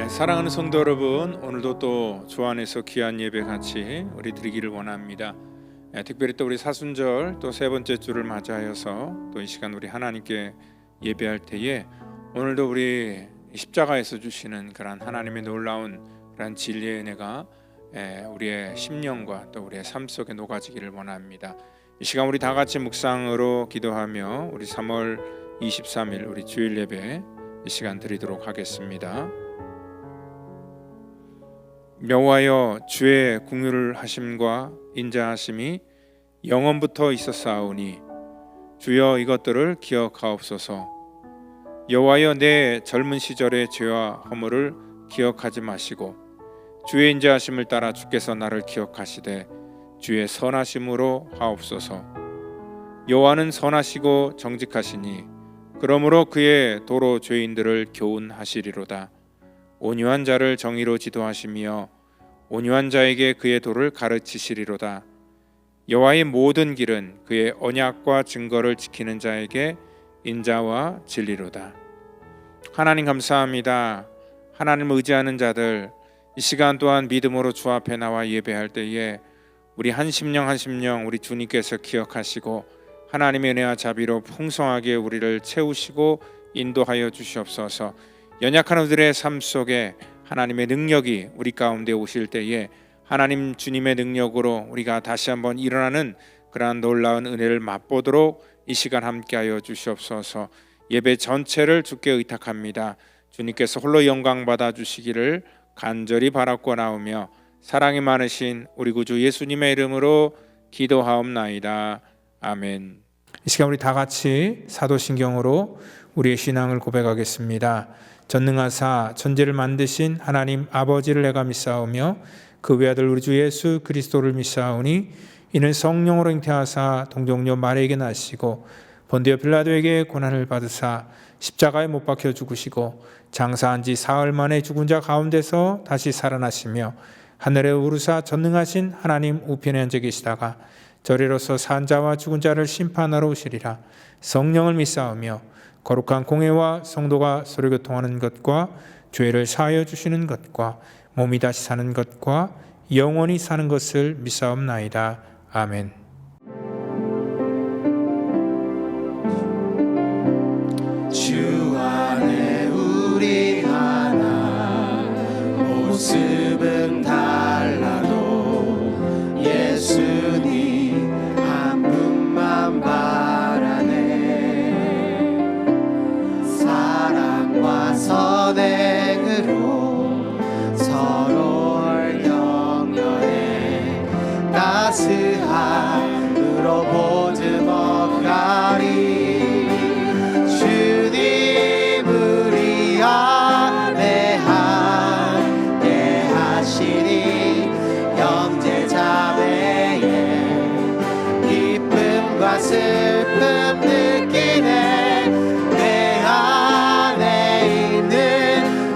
사랑하는 성도 여러분, 오늘도 또 주 안에서 귀한 예배 같이 우리 드리기를 원합니다. 특별히 또 우리 사순절 또 세 번째 주를 맞이하여서 또 이 시간 우리 하나님께 예배할 때에 오늘도 우리 십자가에서 주시는 그런 하나님의 놀라운 그런 진리의 은혜가 우리의 심령과 또 우리의 삶 속에 녹아지기를 원합니다. 이 시간 우리 다 같이 묵상으로 기도하며 우리 3월 23일 우리 주일 예배 이 시간 드리도록 하겠습니다. 여호와여, 주의 긍휼을 하심과 인자하심이 영원부터 있었사오니 주여 이것들을 기억하옵소서. 여호와여, 내 젊은 시절의 죄와 허물을 기억하지 마시고 주의 인자하심을 따라 주께서 나를 기억하시되 주의 선하심으로 하옵소서. 여호와는 선하시고 정직하시니 그러므로 그의 도로 죄인들을 교훈하시리로다. 온유한 자를 정의로 지도하시며 온유한 자에게 그의 도를 가르치시리로다. 여호와의 모든 길은 그의 언약과 증거를 지키는 자에게 인자와 진리로다. 하나님 감사합니다. 하나님을 의지하는 자들 이 시간 또한 믿음으로 주 앞에 나와 예배할 때에 우리 한 심령 한 심령 우리 주님께서 기억하시고 하나님의 은혜와 자비로 풍성하게 우리를 채우시고 인도하여 주시옵소서. 연약한 우리들의 삶 속에 하나님의 능력이 우리 가운데 오실 때에 하나님 주님의 능력으로 우리가 다시 한번 일어나는 그러한 놀라운 은혜를 맛보도록 이 시간 함께하여 주시옵소서. 예배 전체를 주께 의탁합니다. 주님께서 홀로 영광 받아 주시기를 간절히 바라고나오며 사랑이 많으신 우리 구주 예수님의 이름으로 기도하옵나이다. 아멘. 이 시간 우리 다 같이 사도신경으로 우리의 신앙을 고백하겠습니다. 전능하사 천지를 만드신 하나님 아버지를 내가 믿사오며 그 외아들 우리 주 예수 그리스도를 믿사오니 이는 성령으로 잉태하사 동정녀 마리아에게 나시고 본디오 빌라도에게 고난을 받으사 십자가에 못 박혀 죽으시고 장사한 지 사흘 만에 죽은 자 가운데서 다시 살아나시며 하늘에 오르사 전능하신 하나님 우편에 앉아 계시다가 저리로서 산 자와 죽은 자를 심판하러 오시리라. 성령을 믿사오며 거룩한 공회와 성도가 서로 교통하는 것과 죄를 사하여 주시는 것과 몸이 다시 사는 것과 영원히 사는 것을 믿사옵나이다. 아멘. 주 안에 우리 하나 모습은 달라도 예수님 한 분만 바라네. 사랑과 선행으로 서로를 격려해 따스함으로 보듬어가리. 주님 우리 안에 함께 하시니 형제 자매의 기쁨과 슬픔 느끼네. 내 안에 있는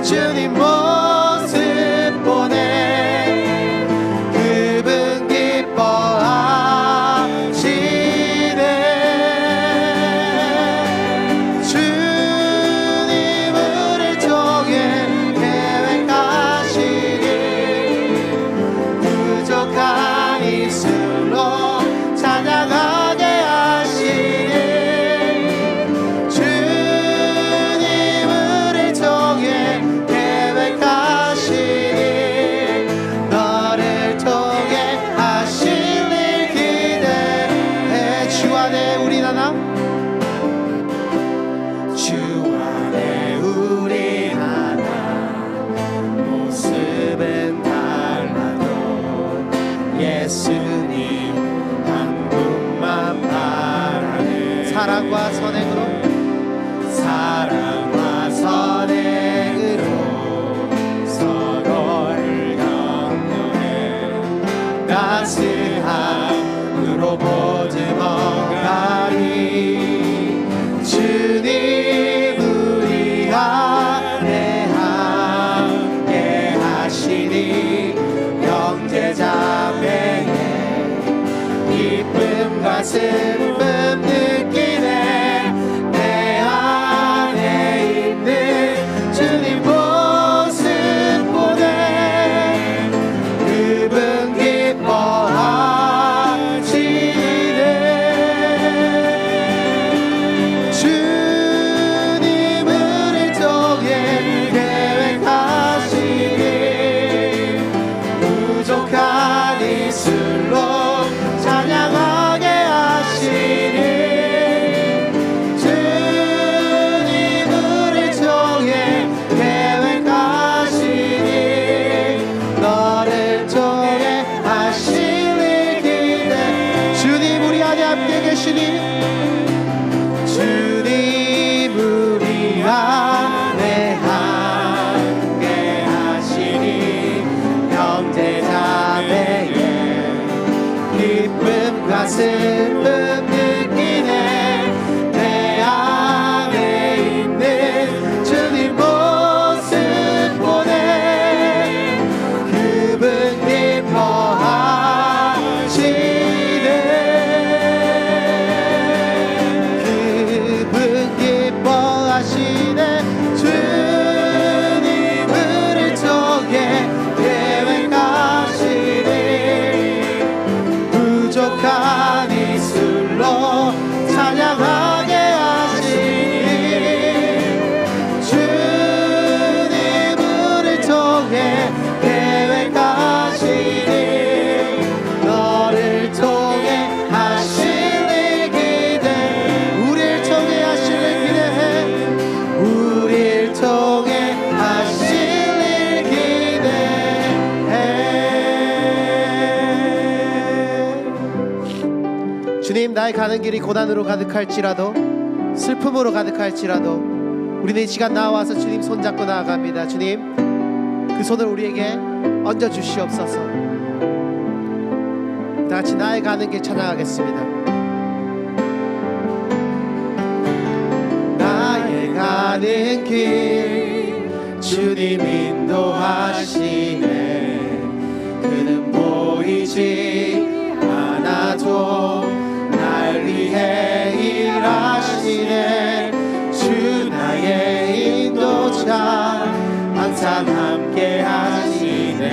슬픔 느끼네 내 안에 있는 주님 모습 보네 그분 기뻐하시네 그분 기뻐하시네 주님 우리 통해 계획하시니 부족한 입술로 찬양하게 하시니 주님 우리 통해 계획하시니 너를 통해 하실 일 기대해 우리를 통해 하실 일 기대해 우리를 통해 하실 일 기대해 주님 나의 가는 길이 고난으로 가득할지라도 슬픔으로 가득할지라도 우리는 이 시간 나와서 주님 손잡고 나아갑니다. 주님 그 손을 우리에게 얹어 주시옵소서. 다 같이 나의 가는 길 찬양하겠습니다. 나의 가는 길 주님 인도하시네 그는 보이지 않아도 날 위해 일하시네 주 나의 인도자 항상 함께 하시네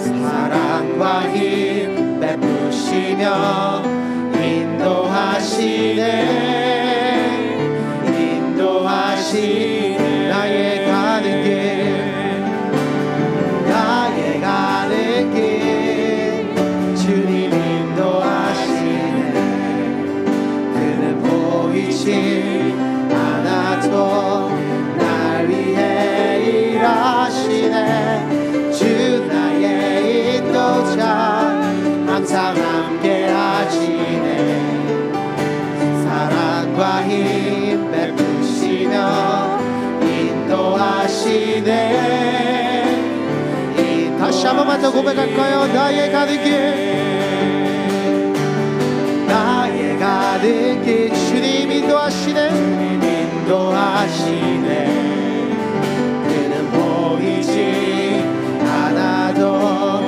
사랑과 힘 베푸시며 인도하시네 나의 가는 길 주님 인도하시네 그는 보이지 않아도 날 위해 일하시네 주 나의 인도자 항상 함께 하시네 사랑과 힘 베푸시며 인도하시네 다시 한 번만 더 고백할까요? 나의 가는 길 주님 인도하시네 그는 보이지 않아도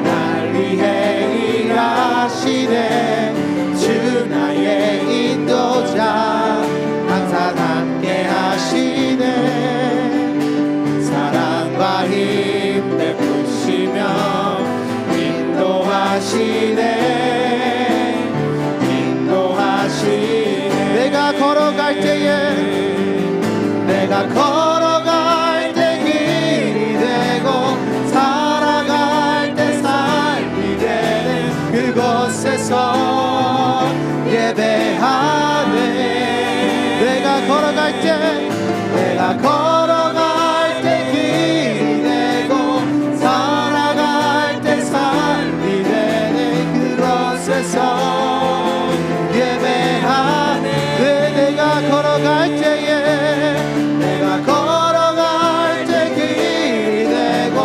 날 위해 일하시네 주 나의 인도자 항상 함께 하시네 사랑과 힘 베푸시며 인도하시네 내가 걸어갈 때 길이 되고 살아갈 때 삶이 되는 그곳에서 예배하네 내가 걸어갈 때 길이 되고 살아갈 때 삶이 되는 그곳에서 예배하네 내가 걸어갈 때 길이 되고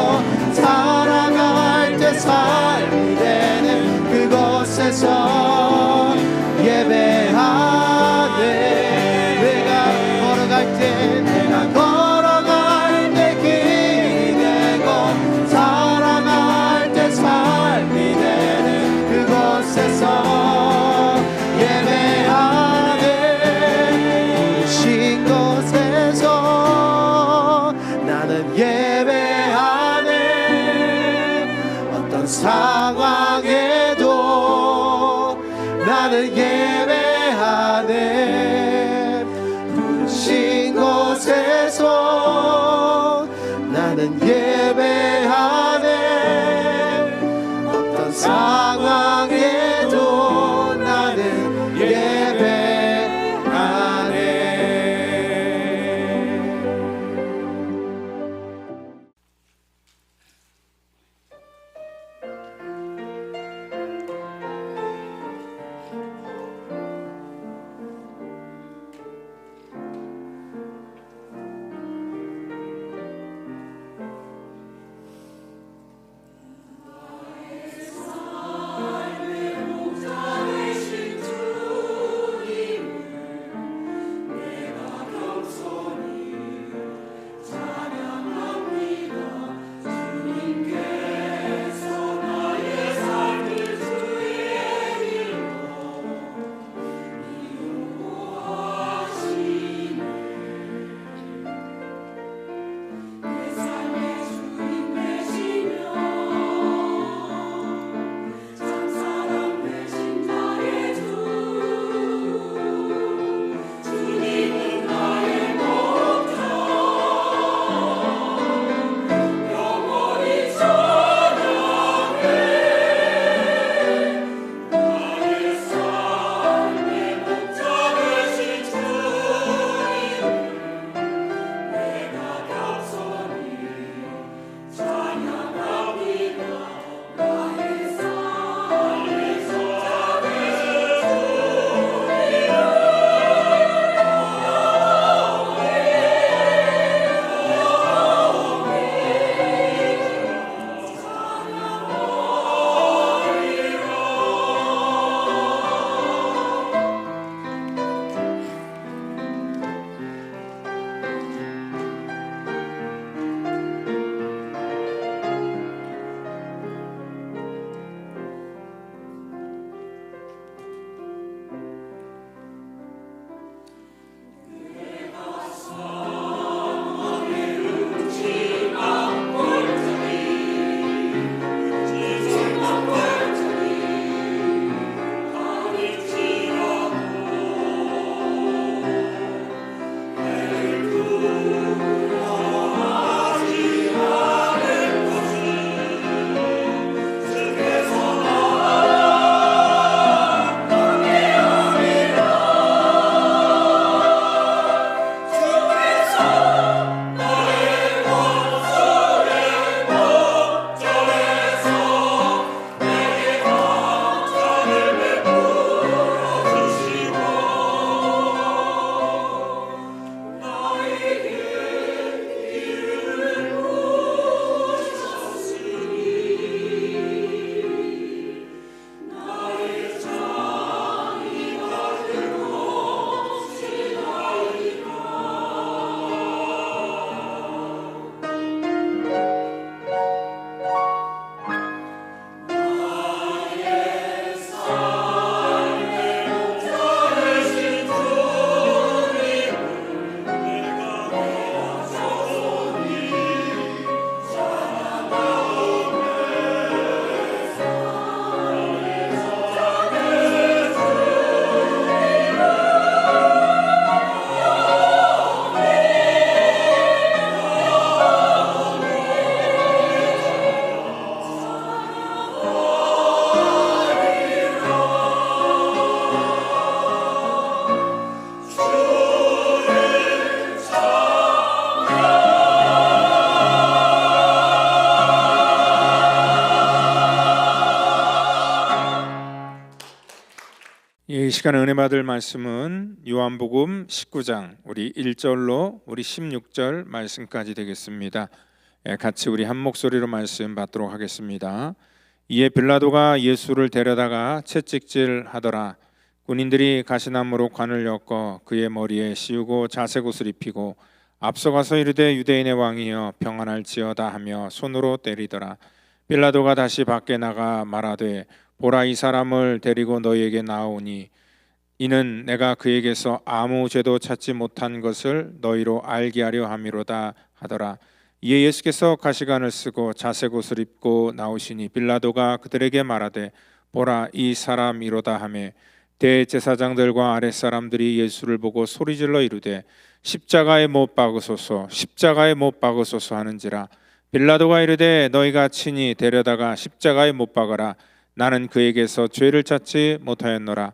살아갈 때 삶이 되는 그곳에서 예배하네 내가 걸어갈 때 길이 되고 살아갈 때 삶이 되는 그곳에서 예배하네 신 곳에서 나는 예배하네 어떤 상황에도 나는 예배하네 부르신 곳에 이 시간에 은혜 받을 말씀은 요한복음 19장 우리 1절로 우리 16절 말씀까지 되겠습니다. 같이 우리 한 목소리로 말씀 받도록 하겠습니다. 이에 빌라도가 예수를 데려다가 채찍질하더라. 군인들이 가시나무로 관을 엮어 그의 머리에 씌우고 자색 옷을 입히고 앞서가서 이르되 유대인의 왕이여 평안할지어다 하며 손으로 때리더라. 빌라도가 다시 밖에 나가 말하되 보라, 이 사람을 데리고 너희에게 나오니 이는 내가 그에게서 아무 죄도 찾지 못한 것을 너희로 알게 하려 함이로다 하더라. 이에 예수께서 가시관을 쓰고 자색 옷을 입고 나오시니 빌라도가 그들에게 말하되 보라, 이 사람이로다 하매 대제사장들과 아랫사람들이 예수를 보고 소리질러 이르되 십자가에 못 박으소서, 십자가에 못 박으소서 하는지라. 빌라도가 이르되 너희가 친히 데려다가 십자가에 못 박아라. 나는 그에게서 죄를 찾지 못하였노라.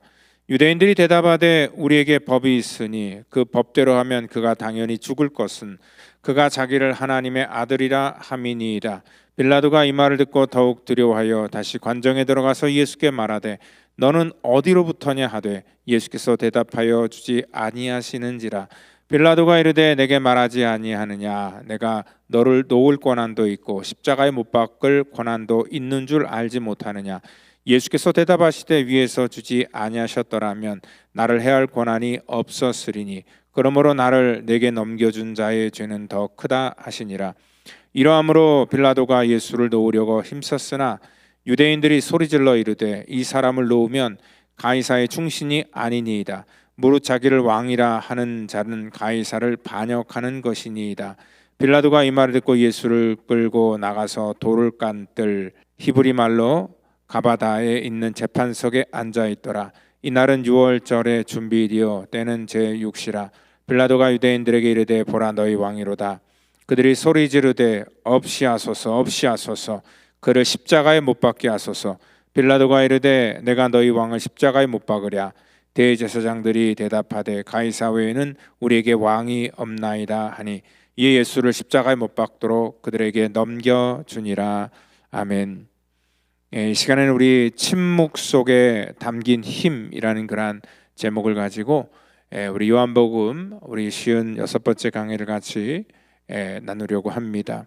유대인들이 대답하되 우리에게 법이 있으니 그 법대로 하면 그가 당연히 죽을 것은 그가 자기를 하나님의 아들이라 함이니이다. 빌라도가 이 말을 듣고 더욱 두려워하여 다시 관정에 들어가서 예수께 말하되 너는 어디로부터냐 하되 예수께서 대답하여 주지 아니하시는지라. 빌라도가 이르되 내게 말하지 아니하느냐? 내가 너를 놓을 권한도 있고 십자가에 못 박을 권한도 있는 줄 알지 못하느냐? 예수께서 대답하시되 위에서 주지 아니하셨더라면 나를 해할 권한이 없었으리니 그러므로 나를 내게 넘겨준 자의 죄는 더 크다 하시니라. 이러함으로 빌라도가 예수를 놓으려고 힘썼으나 유대인들이 소리질러 이르되 이 사람을 놓으면 가이사의 충신이 아니니이다. 무릇 자기를 왕이라 하는 자는 가이사를 반역하는 것이니이다. 빌라도가 이 말을 듣고 예수를 끌고 나가서 돌을 깐뜰 히브리 말로 가바다에 있는 재판석에 앉아 있더라. 이날은 6월절의 준비일이요 때는 제6시라. 빌라도가 유대인들에게 이르되 보라, 너희 왕이로다. 그들이 소리 지르되 없이하소서, 없이하소서, 그를 십자가에 못 박게 하소서. 빌라도가 이르되 내가 너희 왕을 십자가에 못 박으랴. 대제사장들이 대답하되 가이사 외에는 우리에게 왕이 없나이다 하니 이에 예수를 십자가에 못 박도록 그들에게 넘겨주니라. 아멘. 이 시간에는 우리 침묵 속에 담긴 힘이라는 그런 제목을 가지고 우리 요한복음 우리 56번째 강의를 같이 나누려고 합니다.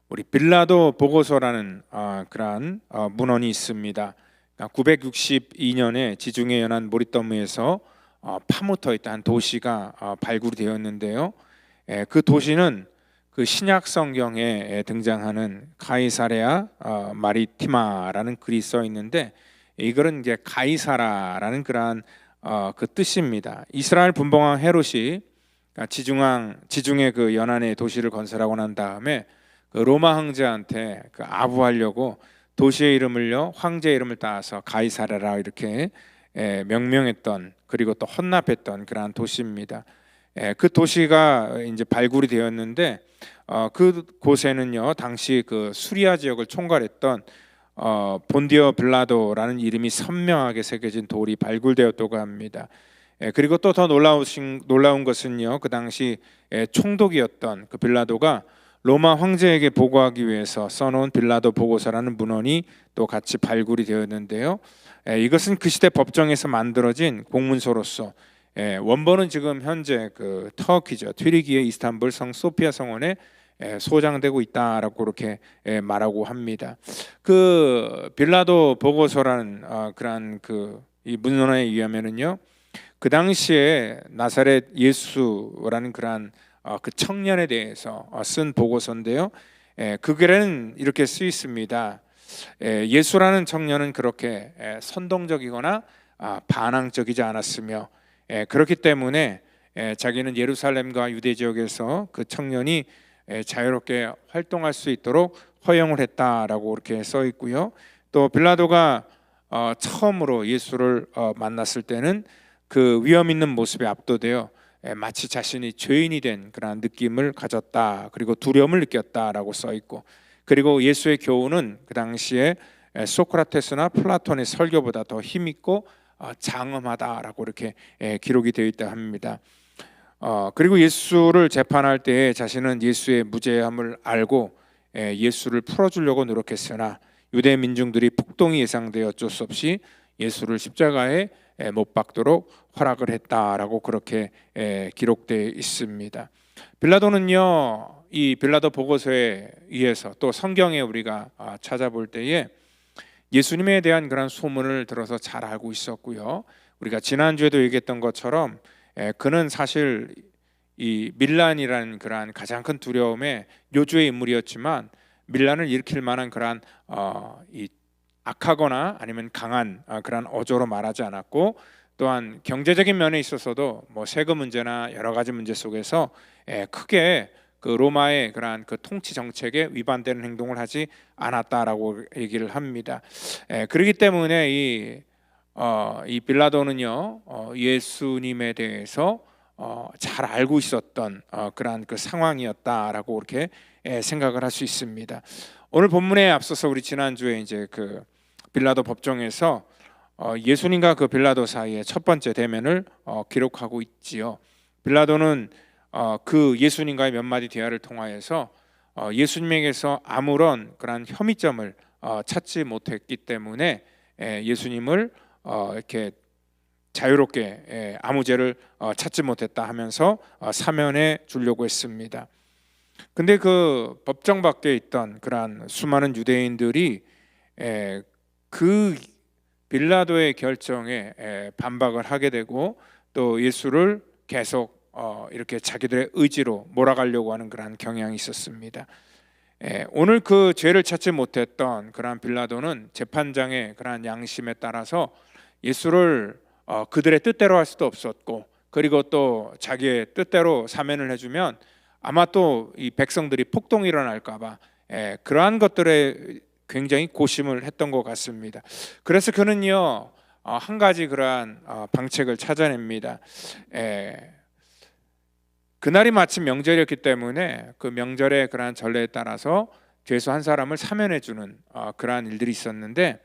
우리 빌라도 보고서라는 그러한 문헌이 있습니다. 962년에 지중해 연안 모리떠무에서 파묻혀 있던 한 도시가 발굴이 되었는데요. 그 도시는 그 신약 성경에 등장하는 가이사레아 마리티마라는 글이 써 있는데 이거는 이제 가이사라라는 그러한 그 뜻입니다. 이스라엘 분봉왕 헤롯이 지중해 그 연안의 도시를 건설하고 난 다음에 그 로마 황제한테 그 아부하려고 도시의 이름을요 황제의 이름을 따서 가이사라라 이렇게 명명했던, 그리고 또 헌납했던 그러한 도시입니다. 그 도시가 이제 발굴이 되었는데 그 곳에는요 당시 그 수리아 지역을 총괄했던 본디오 빌라도라는 이름이 선명하게 새겨진 돌이 발굴되었다고 합니다. 그리고 또 더 놀라운 것은요, 그 당시 총독이었던 그 빌라도가 로마 황제에게 보고하기 위해서 써놓은 빌라도 보고서라는 문헌이 또 같이 발굴이 되었는데요. 이것은 그 시대 법정에서 만들어진 공문서로서 원본은 지금 현재 그 터키죠, 튀르키예 이스탄불 성 소피아 성원에 소장되고 있다라고 그렇게 말하고 합니다. 그 빌라도 보고서라는 그러한 이 문헌에 의하면은요, 그 당시에 나사렛 예수라는 그러한 그 청년에 대해서 쓴 보고서인데요. 그 글에는 이렇게 쓰여 있습니다. 예수라는 청년은 그렇게 선동적이거나 반항적이지 않았으며 그렇기 때문에 자기는 예루살렘과 유대 지역에서 그 청년이 자유롭게 활동할 수 있도록 허용을 했다라고 이렇게 써 있고요. 또 빌라도가 처음으로 예수를 만났을 때는 그 위험 있는 모습에 압도되어 마치 자신이 죄인이 된 그런 느낌을 가졌다, 그리고 두려움을 느꼈다라고 써 있고, 그리고 예수의 교훈은 그 당시에 소크라테스나 플라톤의 설교보다 더 힘있고 장엄하다라고 이렇게 기록이 되어 있다 합니다. 그리고 예수를 재판할 때에 자신은 예수의 무죄함을 알고 예수를 풀어주려고 노력했으나 유대 민중들이 폭동이 예상되어 어쩔 수 없이 예수를 십자가에 못 박도록 허락을 했다라고 그렇게 기록되어 있습니다. 빌라도는요, 이 빌라도 보고서에 의해서 또 성경에 우리가 찾아볼 때에 예수님에 대한 그런 소문을 들어서 잘 알고 있었고요. 우리가 지난주에도 얘기했던 것처럼 그는 사실 이 밀란이라는 그러한 가장 큰 두려움의 요주의 인물이었지만 밀란을 일으킬 만한 그러한 이 악하거나 아니면 강한 그런 어조로 말하지 않았고, 또한 경제적인 면에 있어서도 뭐 세금 문제나 여러 가지 문제 속에서 크게 그 로마의 그러한 그 통치 정책에 위반되는 행동을 하지 않았다라고 얘기를 합니다. 그렇기 때문에 이 빌라도는요, 예수님에 대해서 잘 알고 있었던 그러한 그 상황이었다라고 그렇게 생각을 할 수 있습니다. 오늘 본문에 앞서서 우리 지난주에 이제 그 빌라도 법정에서 예수님과 그 빌라도 사이의 첫 번째 대면을 기록하고 있지요. 빌라도는 그 예수님과의 몇 마디 대화를 통하여서 예수님에게서 아무런 그런 혐의점을 찾지 못했기 때문에 예수님을 이렇게 자유롭게 아무 죄를 찾지 못했다 하면서 사면해 주려고 했습니다. 근데 그 법정 밖에 있던 그러한 수많은 유대인들이 그 빌라도의 결정에 반박을 하게 되고 또 예수를 계속 이렇게 자기들의 의지로 몰아가려고 하는 그러한 경향이 있었습니다. 오늘 그 죄를 찾지 못했던 그러한 빌라도는 재판장의 그러한 양심에 따라서 예수를 그들의 뜻대로 할 수도 없었고, 그리고 또 자기의 뜻대로 사면을 해주면 아마 또 이 백성들이 폭동이 일어날까봐 그러한 것들에 굉장히 고심을 했던 것 같습니다. 그래서 그는요, 한 가지 그러한 방책을 찾아냅니다. 그날이 마침 명절이었기 때문에 그 명절의 그러한 전례에 따라서 죄수 한 사람을 사면해주는 그러한 일들이 있었는데,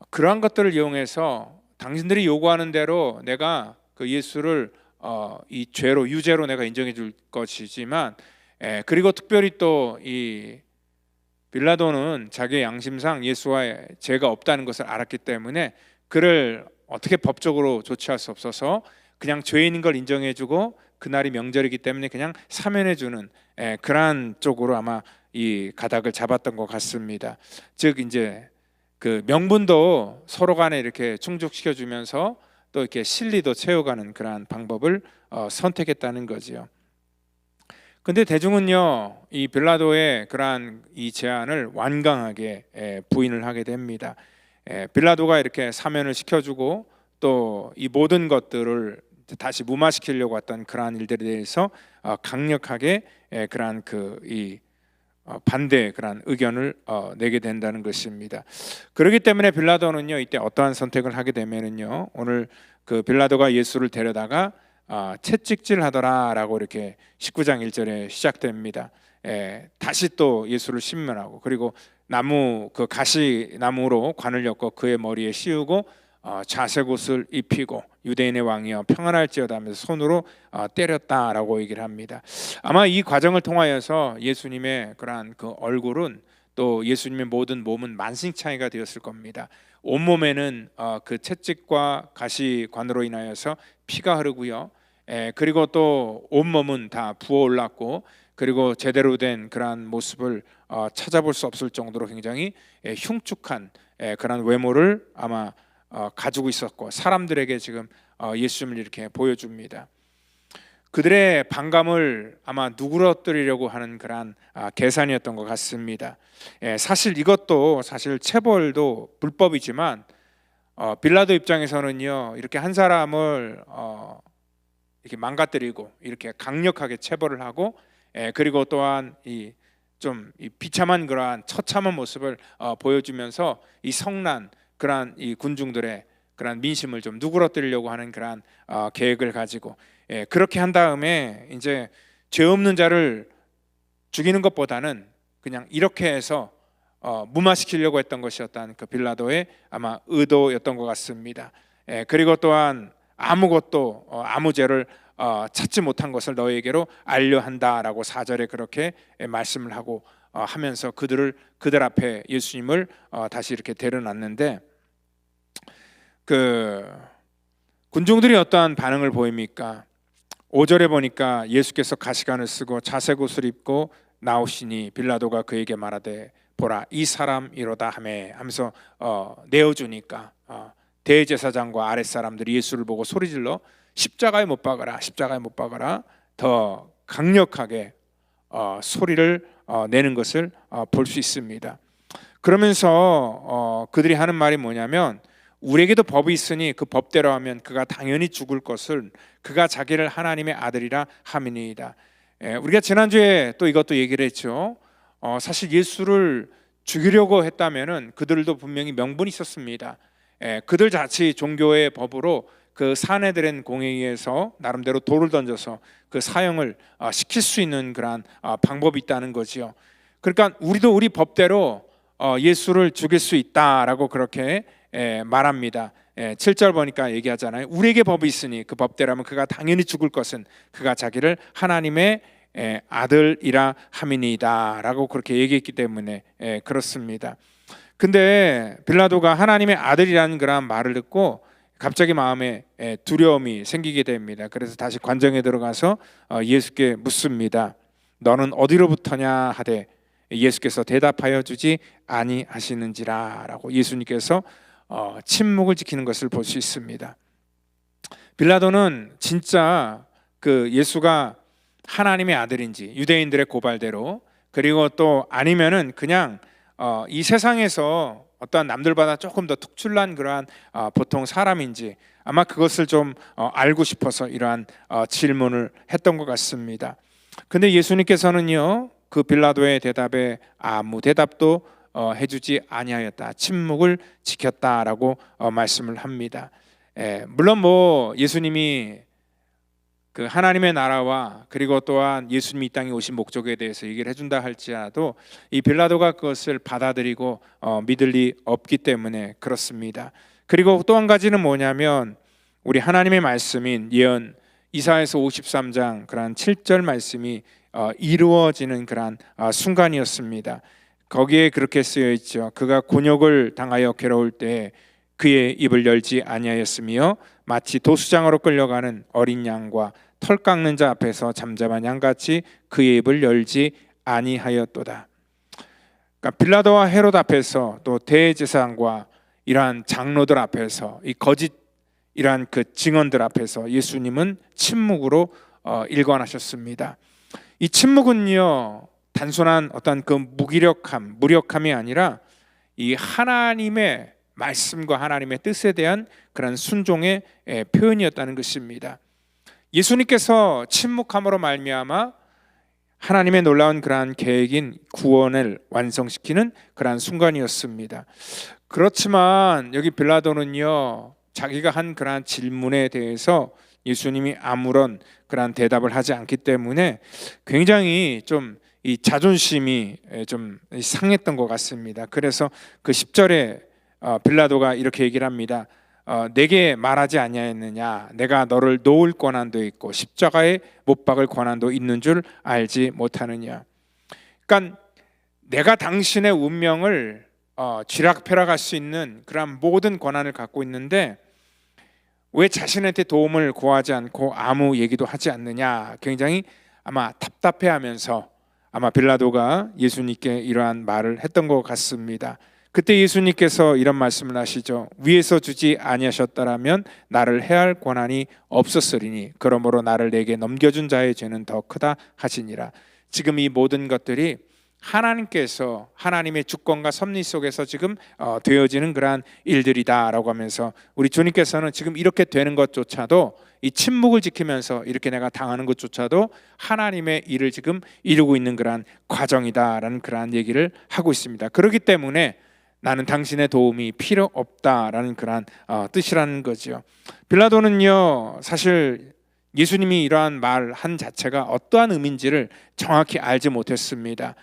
그러한 것들을 이용해서 당신들이 요구하는 대로 내가 그 예수를 이 죄로 유죄로 내가 인정해 줄 것이지만, 그리고 특별히 또 이 빌라도는 자기의 양심상 예수와 죄가 없다는 것을 알았기 때문에 그를 어떻게 법적으로 조치할 수 없어서 그냥 죄인인 걸 인정해 주고 그날이 명절이기 때문에 그냥 사면해 주는 그러한 쪽으로 아마 이 가닥을 잡았던 것 같습니다. 즉 이제 그 명분도 서로 간에 이렇게 충족시켜 주면서 또 이렇게 실리도 채워가는 그러한 방법을 선택했다는 거지요. 근데 대중은요, 이 빌라도의 그러한 이 제안을 완강하게 부인을 하게 됩니다. 빌라도가 이렇게 사면을 시켜주고 또 이 모든 것들을 다시 무마시키려고 했던 그러한 일들에 대해서 강력하게 그러한 이 반대 그러한 의견을 내게 된다는 것입니다. 그렇기 때문에 빌라도는요, 이때 어떠한 선택을 하게 되면은요, 오늘 그 빌라도가 예수를 데려다가 채찍질하더라라고 이렇게 19장 1절에 시작됩니다. 다시 또 예수를 신문하고, 그리고 나무 그 가시 나무로 관을 엮어 그의 머리에 씌우고 자색 옷을 입히고 유대인의 왕이여 평안할지어다 하면서 손으로 때렸다라고 얘기를 합니다. 아마 이 과정을 통하여서 예수님의 그러한 그 얼굴은 또 예수님의 모든 몸은 만신창이가 되었을 겁니다. 온몸에는 그 채찍과 가시관으로 인하여서 피가 흐르고요. 그리고 또 온몸은 다 부어올랐고, 그리고 제대로 된 그러한 모습을 찾아볼 수 없을 정도로 굉장히 흉측한 그러한 외모를 아마 가지고 있었고, 사람들에게 지금 예수님을 이렇게 보여줍니다. 그들의 반감을 아마 누그러뜨리려고 하는 그러한 계산이었던 것 같습니다. 사실 이것도 사실 체벌도 불법이지만 빌라도 입장에서는요, 이렇게 한 사람을 이렇게 망가뜨리고 이렇게 강력하게 체벌을 하고, 그리고 또한 이 비참한 그러한 처참한 모습을 보여주면서 이 성난 그러한 이 군중들의 그러한 민심을 좀 누그러뜨리려고 하는 그러한 계획을 가지고 그렇게 한 다음에 이제 죄 없는 자를 죽이는 것보다는 그냥 이렇게 해서 무마시키려고 했던 것이었던 그 빌라도의 아마 의도였던 것 같습니다. 그리고 또한 아무것도 아무 죄를 찾지 못한 것을 너희에게로 알려한다라고 4절에 그렇게 말씀을 하고 하면서 그들 앞에 예수님을 다시 이렇게 데려놨는데, 군중들이 어떠한 반응을 보입니까? 5절에 보니까 예수께서 가시관을 쓰고 자색 옷을 입고 나오시니 빌라도가 그에게 말하되 보라 이 사람이로다 하면서 내어주니까 대제사장과 아랫사람들이 예수를 보고 소리질러 십자가에 못 박아라, 십자가에 못 박아라 더 강력하게 소리를 내는 것을 볼 수 있습니다. 그러면서 그들이 하는 말이 뭐냐면 우리에게도 법이 있으니 그 법대로 하면 그가 당연히 죽을 것을 그가 자기를 하나님의 아들이라 함이니이다. 우리가 지난주에 또 이것도 얘기를 했죠. 사실 예수를 죽이려고 했다면은 그들도 분명히 명분이 있었습니다. 그들 자치 종교의 법으로 그 사내들은 공회의에서 나름대로 돌을 던져서 그 사형을 시킬 수 있는 그러한 방법이 있다는 거지요. 그러니까 우리도 우리 법대로 예수를 죽일 수 있다라고 그렇게 말합니다. 7절 보니까 얘기하잖아요. 우리에게 법이 있으니 그 법대로라면 그가 당연히 죽을 것은 그가 자기를 하나님의 아들이라 함이니이다 라고 그렇게 얘기했기 때문에 그렇습니다. 근데 빌라도가 하나님의 아들이라는 그런 말을 듣고 갑자기 마음에 두려움이 생기게 됩니다. 그래서 다시 관정에 들어가서 예수께 묻습니다. 너는 어디로부터냐 하되 예수께서 대답하여 주지 아니하시는지라 라고 예수님께서 침묵을 지키는 것을 볼 수 있습니다. 빌라도는 진짜 그 예수가 하나님의 아들인지 유대인들의 고발대로 그리고 또 아니면은 그냥 이 세상에서 어떠한 남들보다 조금 더 특출난 그러한 보통 사람인지 아마 그것을 좀 알고 싶어서 이러한 질문을 했던 것 같습니다. 근데 예수님께서는요 그 빌라도의 대답에 아무 대답도 해주지 아니하였다. 침묵을 지켰다라고 말씀을 합니다. 물론 뭐 예수님이 그 하나님의 나라와 그리고 또한 예수님이 이 땅에 오신 목적에 대해서 얘기를 해준다 할지라도 이 빌라도가 그것을 받아들이고 믿을 리 없기 때문에 그렇습니다. 그리고 또 한 가지는 뭐냐면 우리 하나님의 말씀인 예언 이사야서 53장 그런 7절 말씀이 이루어지는 그런 순간이었습니다. 거기에 그렇게 쓰여 있죠. 그가 곤욕을 당하여 괴로울 때 그의 입을 열지 아니하였으며 마치 도수장으로 끌려가는 어린 양과 털 깎는 자 앞에서 잠잠한 양같이 그의 입을 열지 아니하였도다. 그러니까 빌라도와 헤롯 앞에서 또 대제사장과 이러한 장로들 앞에서 이 거짓 이러한 그 증언들 앞에서 예수님은 침묵으로 일관하셨습니다. 이 침묵은요 단순한 어떤 그 무력함이 아니라 이 하나님의 말씀과 하나님의 뜻에 대한 그런 순종의 표현이었다는 것입니다. 예수님께서 침묵함으로 말미암아 하나님의 놀라운 그러한 계획인 구원을 완성시키는 그러한 순간이었습니다. 그렇지만 여기 빌라도는요 자기가 한 그러한 질문에 대해서 예수님이 아무런 그러한 대답을 하지 않기 때문에 굉장히 좀 이 자존심이 좀 상했던 것 같습니다. 그래서 그 10절에 빌라도가 이렇게 얘기를 합니다. 내게 말하지 아니하였느냐? 내가 너를 놓을 권한도 있고 십자가에 못 박을 권한도 있는 줄 알지 못하느냐? 그러니까 내가 당신의 운명을 쥐락펴락할 수 있는 그런 모든 권한을 갖고 있는데 왜 자신한테 도움을 구하지 않고 아무 얘기도 하지 않느냐? 굉장히 아마 답답해하면서 아마 빌라도가 예수님께 이러한 말을 했던 것 같습니다. 그때 예수님께서 이런 말씀을 하시죠. 위에서 주지 아니하셨다라면 나를 해할 권한이 없었으리니 그러므로 나를 내게 넘겨준 자의 죄는 더 크다 하시니라. 지금 이 모든 것들이 하나님께서 하나님의 주권과 섭리 속에서 지금 되어지는 그러한 일들이다라고 하면서 우리 주님께서는 지금 이렇게 되는 것조차도 이 침묵을 지키면서 이렇게 내가 당하는 것조차도 하나님의 일을 지금 이루고 있는 그러한 과정이다라는 그러한 얘기를 하고 있습니다. 그렇기 때문에 나는 당신의 도움이 필요 없다라는 그러한 뜻이라는 거죠. 빌라도는요 사실 예수님이 이러한 말한 자체가 어떠한 의미인지를 정확히 알지 못했습니다.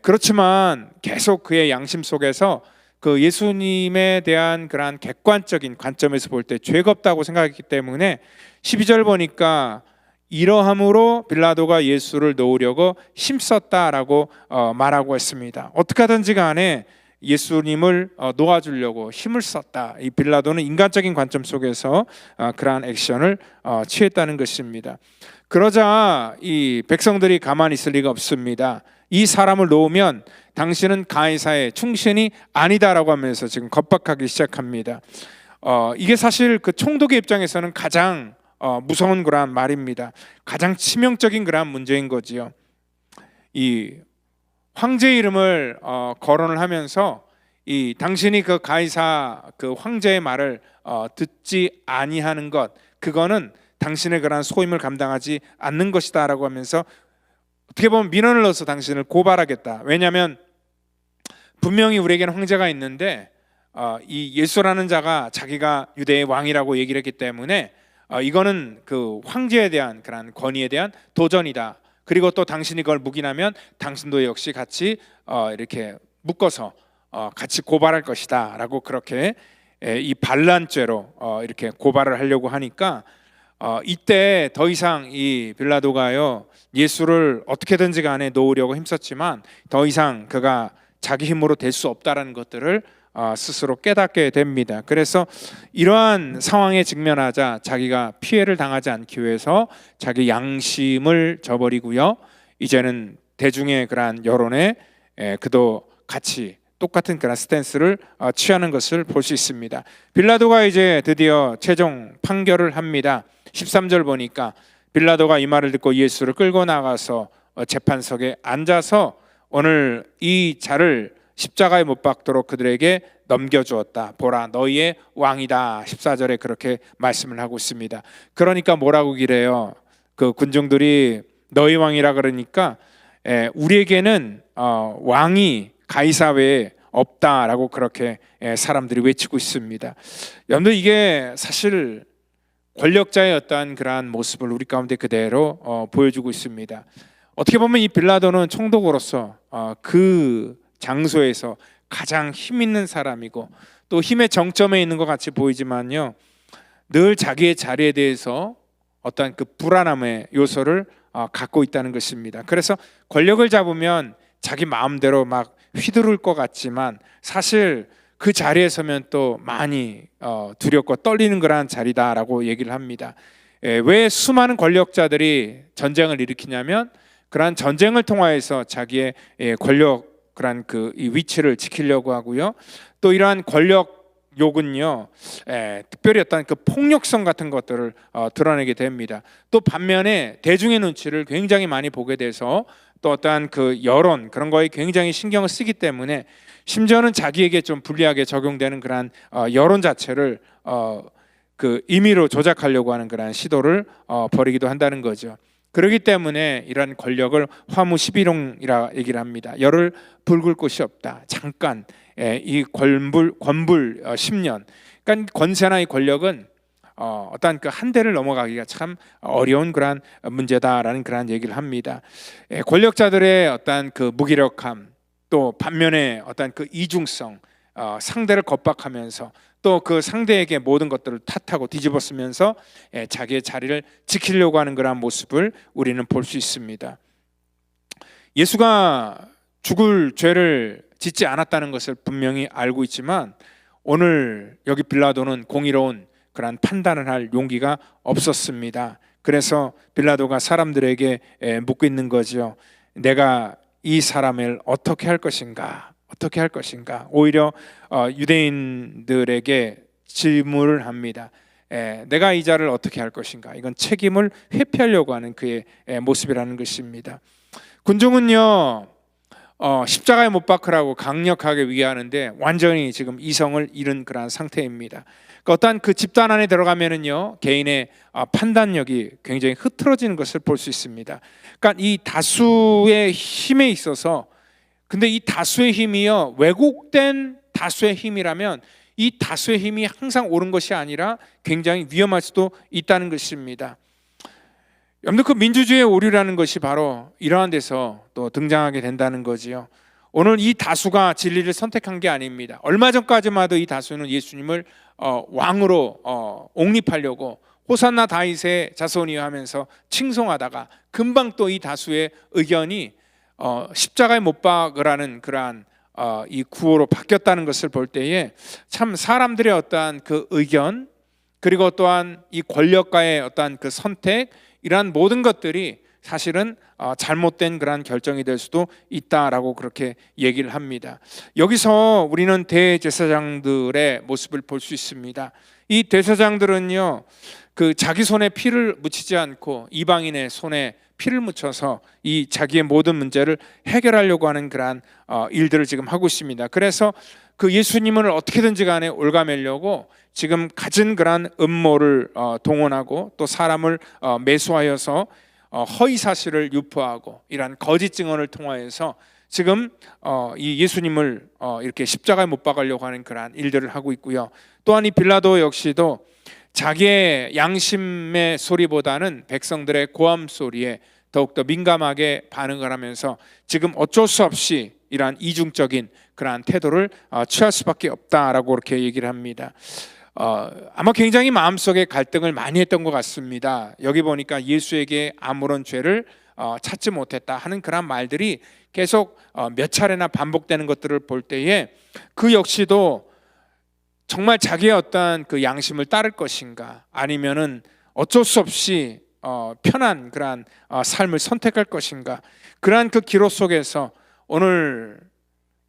그렇지만 계속 그의 양심 속에서 그 예수님에 대한 그러한 객관적인 관점에서 볼 때 죄가 없다고 생각했기 때문에 12절 보니까 이러함으로 빌라도가 예수를 놓으려고 힘썼다라고 말하고 있습니다. 어떻게 하든지 간에 예수님을 놓아주려고 힘을 썼다. 이 빌라도는 인간적인 관점 속에서 그러한 액션을 취했다는 것입니다. 그러자 이 백성들이 가만히 있을 리가 없습니다. 이 사람을 놓으면 당신은 가이사의 충신이 아니다라고 하면서 지금 겁박하기 시작합니다. 이게 사실 그 총독의 입장에서는 가장 무서운 그러한 말입니다. 가장 치명적인 그러한 문제인 거지요. 이 황제 이름을 거론을 하면서 이 당신이 그 가이사 그 황제의 말을 듣지 아니하는 것, 그거는 당신의 그러한 소임을 감당하지 않는 것이다라고 하면서 어떻게 보면 민원을 넣어서 당신을 고발하겠다. 왜냐하면 분명히 우리에게는 황제가 있는데 이 예수라는 자가 자기가 유대의 왕이라고 얘기를 했기 때문에 이거는 그 황제에 대한 그런 권위에 대한 도전이다. 그리고 또 당신이 그걸 묵인하면 당신도 역시 같이 이렇게 묶어서 같이 고발할 것이다라고 그렇게 이 반란죄로 이렇게 고발을 하려고 하니까 이때 더 이상 이 빌라도가요 예수를 어떻게든지 간에 놓으려고 힘썼지만 더 이상 그가 자기 힘으로 될 수 없다라는 것들을 스스로 깨닫게 됩니다. 그래서 이러한 상황에 직면하자 자기가 피해를 당하지 않기 위해서 자기 양심을 저버리고요, 이제는 대중의 그러한 여론에 그도 같이 똑같은 그런 스탠스를 취하는 것을 볼 수 있습니다. 빌라도가 이제 드디어 최종 판결을 합니다. 13절 보니까 빌라도가 이 말을 듣고 예수를 끌고 나가서 재판석에 앉아서 오늘 이 자를 십자가에 못 박도록 그들에게 넘겨주었다. 보라, 너희의 왕이다. 14절에 그렇게 말씀을 하고 있습니다. 그러니까 뭐라고 기래요? 그 군중들이 너희 왕이라 그러니까 우리에게는 왕이 가이사 외에 없다라고 그렇게 사람들이 외치고 있습니다. 여러분들, 이게 사실 권력자의 어떠한 그러한 모습을 우리 가운데 그대로 보여주고 있습니다. 어떻게 보면 이 빌라도는 총독으로서 그 장소에서 가장 힘 있는 사람이고 또 힘의 정점에 있는 것 같이 보이지만요, 늘 자기의 자리에 대해서 어떤 그 불안함의 요소를 갖고 있다는 것입니다. 그래서 권력을 잡으면 자기 마음대로 막 휘두를 것 같지만 사실 그 자리에 서면 또 많이 두렵고 떨리는 그러한 자리다라고 얘기를 합니다. 왜 수많은 권력자들이 전쟁을 일으키냐면 그러한 전쟁을 통하여서 자기의 권력 그러한 그 이 위치를 지키려고 하고요. 또 이러한 권력욕은요, 특별히 어떤 그 폭력성 같은 것들을 드러내게 됩니다. 또 반면에 대중의 눈치를 굉장히 많이 보게 돼서 또 어떠한 그 여론 그런 거에 굉장히 신경을 쓰기 때문에 심지어는 자기에게 좀 불리하게 적용되는 그러한 여론 자체를 그 임의로 조작하려고 하는 그러한 시도를 벌이기도 한다는 거죠. 그렇기 때문에 이러한 권력을 화무 11홍이라 얘기를 합니다. 열을 붉을 곳이 없다. 잠깐 이 권불 10년. 그러니까 권세나 이 권력은 어떤 그 한 대를 넘어가기가 참 어려운 그러한 문제다라는 그러한 얘기를 합니다. 권력자들의 어떤 그 무기력함, 또 반면에 어떤 그 이중성, 상대를 겁박하면서 또 그 상대에게 모든 것들을 탓하고 뒤집어쓰면서 자기의 자리를 지키려고 하는 그러한 모습을 우리는 볼 수 있습니다. 예수가 죽을 죄를 짓지 않았다는 것을 분명히 알고 있지만 오늘 여기 빌라도는 공의로운 그러한 판단을 할 용기가 없었습니다. 그래서 빌라도가 사람들에게 묻고 있는 거죠. 내가 이 사람을 어떻게 할 것인가? 어떻게 할 것인가? 오히려 유대인들에게 질문을 합니다. 내가 이 자를 어떻게 할 것인가? 이건 책임을 회피하려고 하는 그의 모습이라는 것입니다. 군중은요, 십자가에 못 박으라고 강력하게 위하는데 완전히 지금 이성을 잃은 그러한 상태입니다. 그러니까 어떠한 그 집단 안에 들어가면은요, 개인의 판단력이 굉장히 흐트러지는 것을 볼 수 있습니다. 그러니까 이 다수의 힘에 있어서, 근데 이 다수의 힘이요, 왜곡된 다수의 힘이라면 이 다수의 힘이 항상 옳은 것이 아니라 굉장히 위험할 수도 있다는 것입니다. 여러분들, 그 민주주의의 오류라는 것이 바로 이러한 데서 또 등장하게 된다는 거지요. 오늘 이 다수가 진리를 선택한 게 아닙니다. 얼마 전까지만 해도 이 다수는 예수님을 왕으로 옹립하려고 호산나 다윗의 자손이여 하면서 칭송하다가 금방 또 이 다수의 의견이 십자가에 못 박으라는 그러한 이 구호로 바뀌었다는 것을 볼 때에 참 사람들의 어떠한 그 의견, 그리고 또한 이 권력가의 어떠한 그 선택, 이러한 모든 것들이 사실은 잘못된 그러한 결정이 될 수도 있다라고 그렇게 얘기를 합니다. 여기서 우리는 대제사장들의 모습을 볼 수 있습니다. 이 대제사장들은요, 그 자기 손에 피를 묻히지 않고 이방인의 손에 피를 묻혀서 이 자기의 모든 문제를 해결하려고 하는 그러한 일들을 지금 하고 있습니다. 그래서 그 예수님을 어떻게든지 간에 올가매려고 지금 가진 그러한 음모를 동원하고 또 사람을 매수하여서 허위 사실을 유포하고 이러한 거짓 증언을 통하여서 지금 이 예수님을 이렇게 십자가에 못 박으려고 하는 그러한 일들을 하고 있고요. 또한 이 빌라도 역시도 자기의 양심의 소리보다는 백성들의 고함 소리에 더욱더 민감하게 반응을 하면서 지금 어쩔 수 없이 이러한 이중적인 그러한 태도를 취할 수밖에 없다라고 그렇게 얘기를 합니다. 아마 굉장히 마음속에 갈등을 많이 했던 것 같습니다. 여기 보니까 예수에게 아무런 죄를 찾지 못했다 하는 그런 말들이 계속 몇 차례나 반복되는 것들을 볼 때에 그 역시도 정말 자기의 어떠한 그 양심을 따를 것인가, 아니면은 어쩔 수 없이 편한 그러한 삶을 선택할 것인가, 그러한 그 기로 속에서 오늘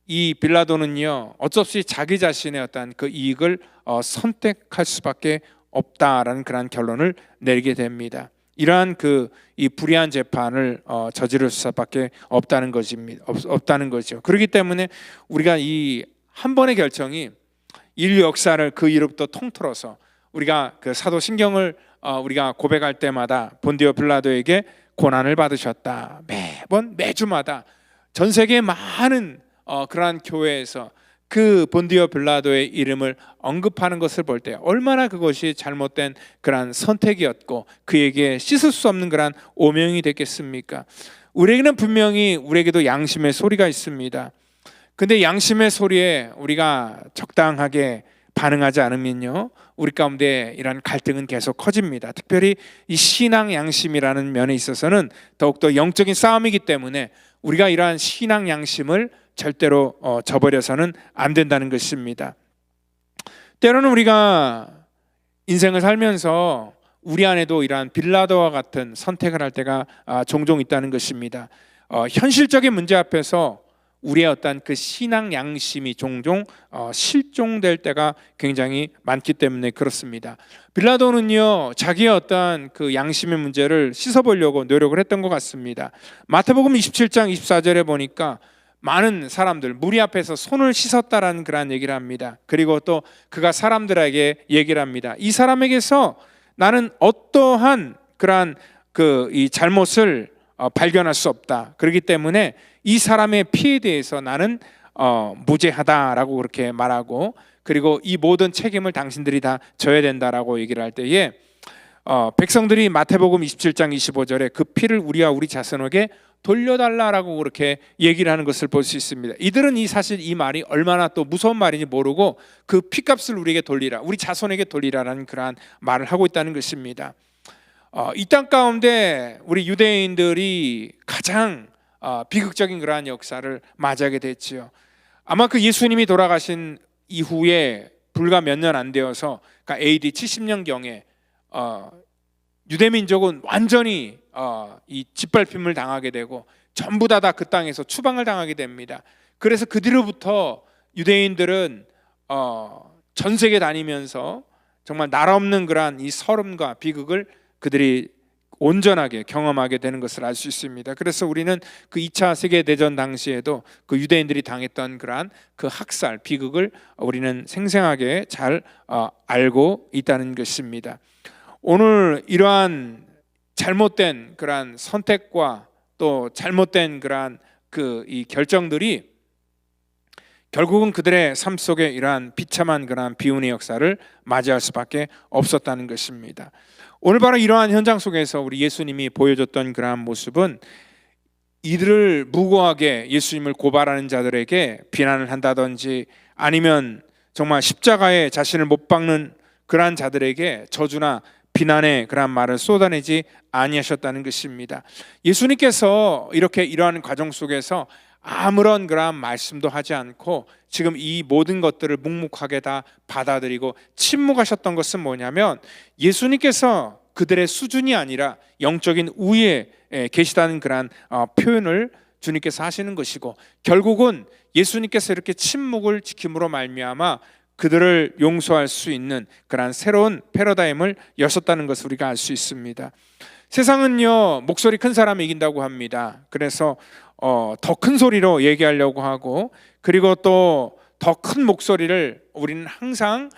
이 빌라도는요, 어쩔 수 없이 자기 자신의 어떤 그 이익을 선택할 수밖에 없다라는 그러한 결론을 내리게 됩니다. 이러한 그 이 불의한 재판을 저지를 수밖에 없다는 것입니다. 없다는 거죠. 그렇기 때문에 우리가 이 한 번의 결정이 인류 역사를 그 이후부터 통틀어서 우리가 그 사도신경을 우리가 고백할 때마다 본디오 빌라도에게 고난을 받으셨다, 매주마다 전 세계 많은 그러한 교회에서 그 본디오 빌라도의 이름을 언급하는 것을 볼 때 얼마나 그것이 잘못된 그러한 선택이었고 그에게 씻을 수 없는 그러한 오명이 됐겠습니까? 우리에게는 분명히 우리에게도 양심의 소리가 있습니다. 근데 양심의 소리에 우리가 적당하게 반응하지 않으면요, 우리 가운데 이런 갈등은 계속 커집니다. 특별히 이 신앙 양심이라는 면에 있어서는 더욱더 영적인 싸움이기 때문에 우리가 이러한 신앙 양심을 절대로 저버려서는 안 된다는 것입니다. 때로는 우리가 인생을 살면서 우리 안에도 이러한 빌라도와 같은 선택을 할 때가 종종 있다는 것입니다. 현실적인 문제 앞에서 우리의 어떤 그 신앙 양심이 종종 실종될 때가 굉장히 많기 때문에 그렇습니다. 빌라도는요, 자기의 어떤 그 양심의 문제를 씻어보려고 노력을 했던 것 같습니다. 마태복음 27장 24절에 보니까 많은 사람들, 무리 앞에서 손을 씻었다라는 그런 얘기를 합니다. 그리고 또 그가 사람들에게 얘기를 합니다. 이 사람에게서 나는 어떠한 그러한 그 이 잘못을 발견할 수 없다. 그렇기 때문에 이 사람의 피에 대해서 나는 무죄하다라고 그렇게 말하고, 그리고 이 모든 책임을 당신들이 다 져야 된다라고 얘기를 할 때에 백성들이 마태복음 27장 25절에 그 피를 우리와 우리 자손에게 돌려달라라고 그렇게 얘기를 하는 것을 볼 수 있습니다. 이들은 사실 이 말이 얼마나 또 무서운 말인지 모르고 그 피값을 우리에게 돌리라, 우리 자손에게 돌리라라는 그러한 말을 하고 있다는 것입니다. 이 땅 가운데 우리 유대인들이 가장 비극적인 그러한 역사를 맞이하게 됐지요. 아마 그 예수님이 돌아가신 이후에 불과 몇 년 안 되어서 그러니까 AD 70년경에 유대민족은 완전히 이 짓밟힘을 당하게 되고 전부 다 그 땅에서 추방을 당하게 됩니다. 그래서 그 뒤로부터 유대인들은 전 세계 다니면서 정말 나라 없는 그러한 이 서름과 비극을 그들이 온전하게 경험하게 되는 것을 알 수 있습니다. 그래서 우리는 그 2차 세계대전 당시에도 그 유대인들이 당했던 그러한 그 학살, 비극을 우리는 생생하게 잘 알고 있다는 것입니다. 오늘 이러한 잘못된 그러한 선택과 또 잘못된 그러한 그 이 결정들이 결국은 그들의 삶 속에 이러한 비참한 그러한 비운의 역사를 맞이할 수밖에 없었다는 것입니다. 오늘 바로 이러한 현장 속에서 우리 예수님이 보여줬던 그러한 모습은 이들을 무고하게 예수님을 고발하는 자들에게 비난을 한다든지 아니면 정말 십자가에 자신을 못 박는 그러한 자들에게 저주나 비난의 그러한 말을 쏟아내지 아니하셨다는 것입니다. 예수님께서 이러한 과정 속에서 아무런 그런 말씀도 하지 않고 지금 이 모든 것들을 묵묵하게 다 받아들이고 침묵하셨던 것은 뭐냐면, 예수님께서 그들의 수준이 아니라 영적인 우위에 계시다는 그런 표현을 주님께서 하시는 것이고, 결국은 예수님께서 이렇게 침묵을 지킴으로 말미암아 그들을 용서할 수 있는 그런 새로운 패러다임을 여셨다는 것을 우리가 알 수 있습니다. 세상은요, 목소리 큰 사람이 이긴다고 합니다. 그래서 더 큰 소리로 얘기하려고 하고, 그리고 또 더 큰 목소리를 우리는 항상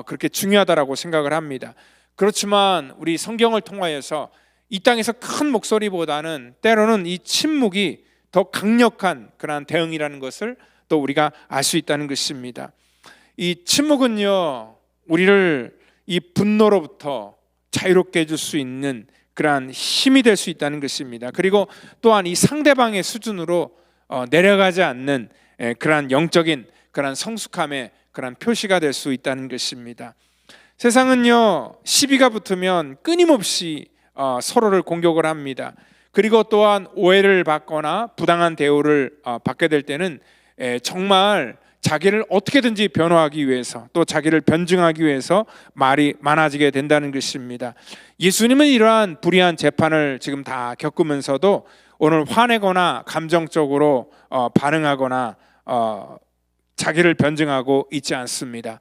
그렇게 중요하다라고 생각을 합니다. 그렇지만 우리 성경을 통하여서 이 땅에서 큰 목소리보다는 때로는 이 침묵이 더 강력한 그런 대응이라는 것을 또 우리가 알 수 있다는 것입니다. 이 침묵은요, 우리를 이 분노로부터 자유롭게 해줄 수 있는 그러한 힘이 될 수 있다는 것입니다. 그리고 또한 이 상대방의 수준으로 내려가지 않는 그러한 영적인 그러한 성숙함의 그러한 표시가 될 수 있다는 것입니다. 세상은요, 시비가 붙으면 끊임없이 서로를 공격을 합니다. 그리고 또한 오해를 받거나 부당한 대우를 받게 될 때는 정말 자기를 어떻게든지 변호하기 위해서, 또 자기를 변증하기 위해서 말이 많아지게 된다는 것입니다. 예수님은 이러한 불의한 재판을 지금 다 겪으면서도 오늘 화내거나 감정적으로 반응하거나 자기를 변증하고 있지 않습니다.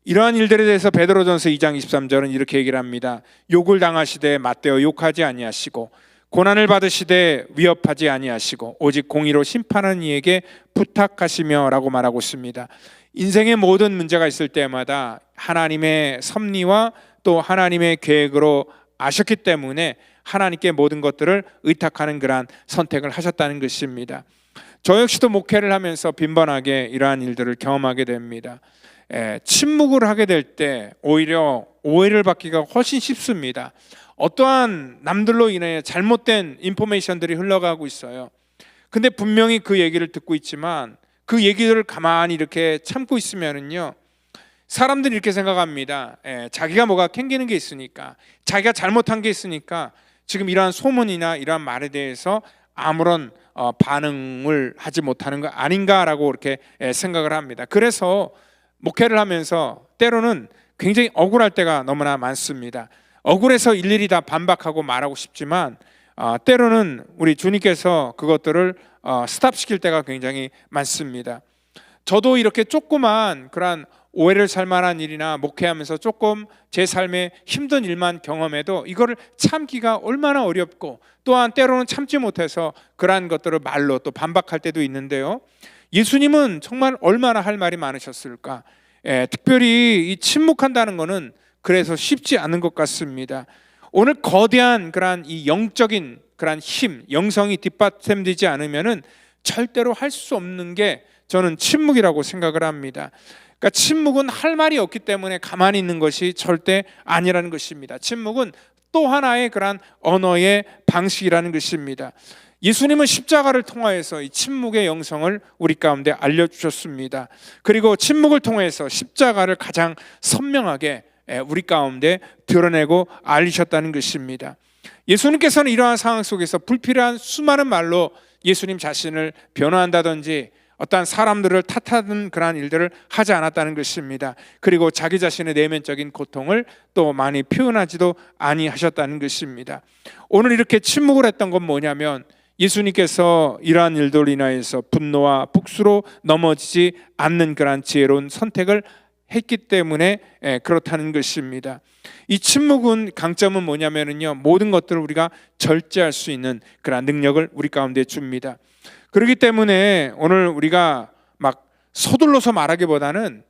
이러한 일들에 대해서 베드로전서 2장 23절은 이렇게 얘기를 합니다. 욕을 당하시되 맞대어 욕하지 아니하시고 고난을 받으시되 위협하지 아니하시고 오직 공의로 심판하는 이에게 부탁하시며 라고 말하고 있습니다. 인생의 모든 문제가 있을 때마다 하나님의 섭리와 또 하나님의 계획으로 아셨기 때문에 하나님께 모든 것들을 의탁하는 그러한 선택을 하셨다는 것입니다. 저 역시도 목회를 하면서 빈번하게 이러한 일들을 경험하게 됩니다. 침묵을 하게 될 때 오히려 오해를 받기가 훨씬 쉽습니다. 어떠한 남들로 인해 잘못된 인포메이션들이 흘러가고 있어요. 근데 분명히 그 얘기를 듣고 있지만 그 얘기들을 가만히 이렇게 참고 있으면은요, 사람들이 이렇게 생각합니다. 자기가 뭐가 캥기는 게 있으니까, 자기가 잘못한 게 있으니까 지금 이러한 소문이나 이러한 말에 대해서 아무런 반응을 하지 못하는 거 아닌가라고 이렇게 생각을 합니다. 그래서 목회를 하면서 때로는 굉장히 억울할 때가 너무나 많습니다. 억울해서 일일이 다 반박하고 말하고 싶지만 때로는 우리 주님께서 그것들을 스탑시킬 때가 굉장히 많습니다. 저도 이렇게 조그만 그런 오해를 살 만한 일이나 목회하면서 조금 제 삶에 힘든 일만 경험해도 이거를 참기가 얼마나 어렵고, 또한 때로는 참지 못해서 그러한 것들을 말로 또 반박할 때도 있는데요, 예수님은 정말 얼마나 할 말이 많으셨을까. 특별히 이 침묵한다는 것은 그래서 쉽지 않은 것 같습니다. 오늘 거대한 그러한 이 영적인 그러한 힘, 영성이 뒷받침되지 않으면은 절대로 할 수 없는 게 저는 침묵이라고 생각을 합니다. 그러니까 침묵은 할 말이 없기 때문에 가만히 있는 것이 절대 아니라는 것입니다. 침묵은 또 하나의 그러한 언어의 방식이라는 것입니다. 예수님은 십자가를 통하여서 이 침묵의 영성을 우리 가운데 알려주셨습니다. 그리고 침묵을 통해서 십자가를 가장 선명하게 우리 가운데 드러내고 알리셨다는 것입니다. 예수님께서는 이러한 상황 속에서 불필요한 수많은 말로 예수님 자신을 변호한다든지 어떠한 사람들을 탓하는 그러한 일들을 하지 않았다는 것입니다. 그리고 자기 자신의 내면적인 고통을 또 많이 표현하지도 아니하셨다는 것입니다. 오늘 이렇게 침묵을 했던 건 뭐냐면, 예수님께서 이러한 일들로 인하여서 분노와 복수로 넘어지지 않는 그러한 지혜로운 선택을 했기 때문에 그렇다는 것입니다. 이 침묵은 강점은 뭐냐면요, 모든 것들을 우리가 절제할 수 있는 그런 능력을 우리 가운데 줍니다. 그렇기 때문에 오늘 우리가 막 서둘러서 말하기보다는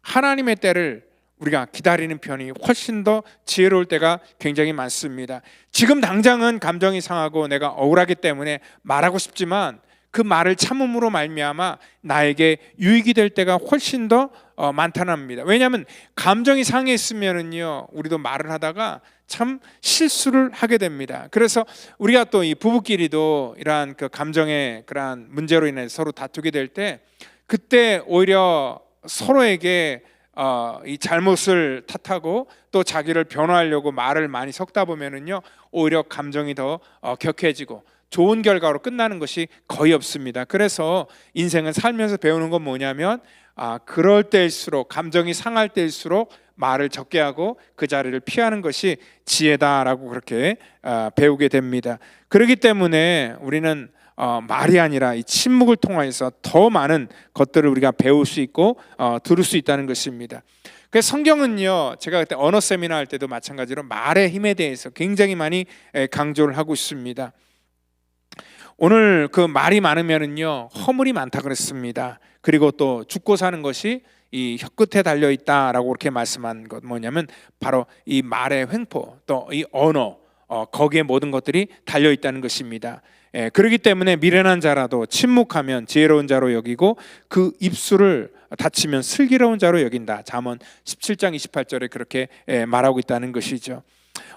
하나님의 때를 우리가 기다리는 편이 훨씬 더 지혜로울 때가 굉장히 많습니다. 지금 당장은 감정이 상하고 내가 억울하기 때문에 말하고 싶지만 그 말을 참음으로 말미암아 나에게 유익이 될 때가 훨씬 더 많다는 니다. 왜냐하면 감정이 상해 있으면은요, 우리도 말을 하다가 참 실수를 하게 됩니다. 그래서 우리가 또 이 부부끼리도 이러한 그 감정의 그러한 문제로 인해 서로 다투게 될 때, 그때 오히려 서로에게 이 잘못을 탓하고 또 자기를 변호하려고 말을 많이 섞다 보면은요, 오히려 감정이 더 격해지고 좋은 결과로 끝나는 것이 거의 없습니다. 그래서 인생은 살면서 배우는 건 뭐냐면 그럴 때일수록, 감정이 상할 때일수록 말을 적게 하고 그 자리를 피하는 것이 지혜다라고 그렇게 배우게 됩니다. 그렇기 때문에 우리는 말이 아니라 이 침묵을 통해서 더 많은 것들을 우리가 배울 수 있고 들을 수 있다는 것입니다. 그래서 성경은요, 제가 그때 언어 세미나 할 때도 마찬가지로 말의 힘에 대해서 굉장히 많이 강조를 하고 있습니다. 오늘 그 말이 많으면은요 허물이 많다 그랬습니다. 그리고 또 죽고 사는 것이 이 혀끝에 달려 있다라고 그렇게 말씀한 것 뭐냐면 바로 이 말의 횡포, 또 이 언어, 거기에 모든 것들이 달려 있다는 것입니다. 그렇기 때문에 미련한 자라도 침묵하면 지혜로운 자로 여기고 그 입술을 닫히면 슬기로운 자로 여긴다. 잠언 17장 28절에 그렇게 말하고 있다는 것이죠.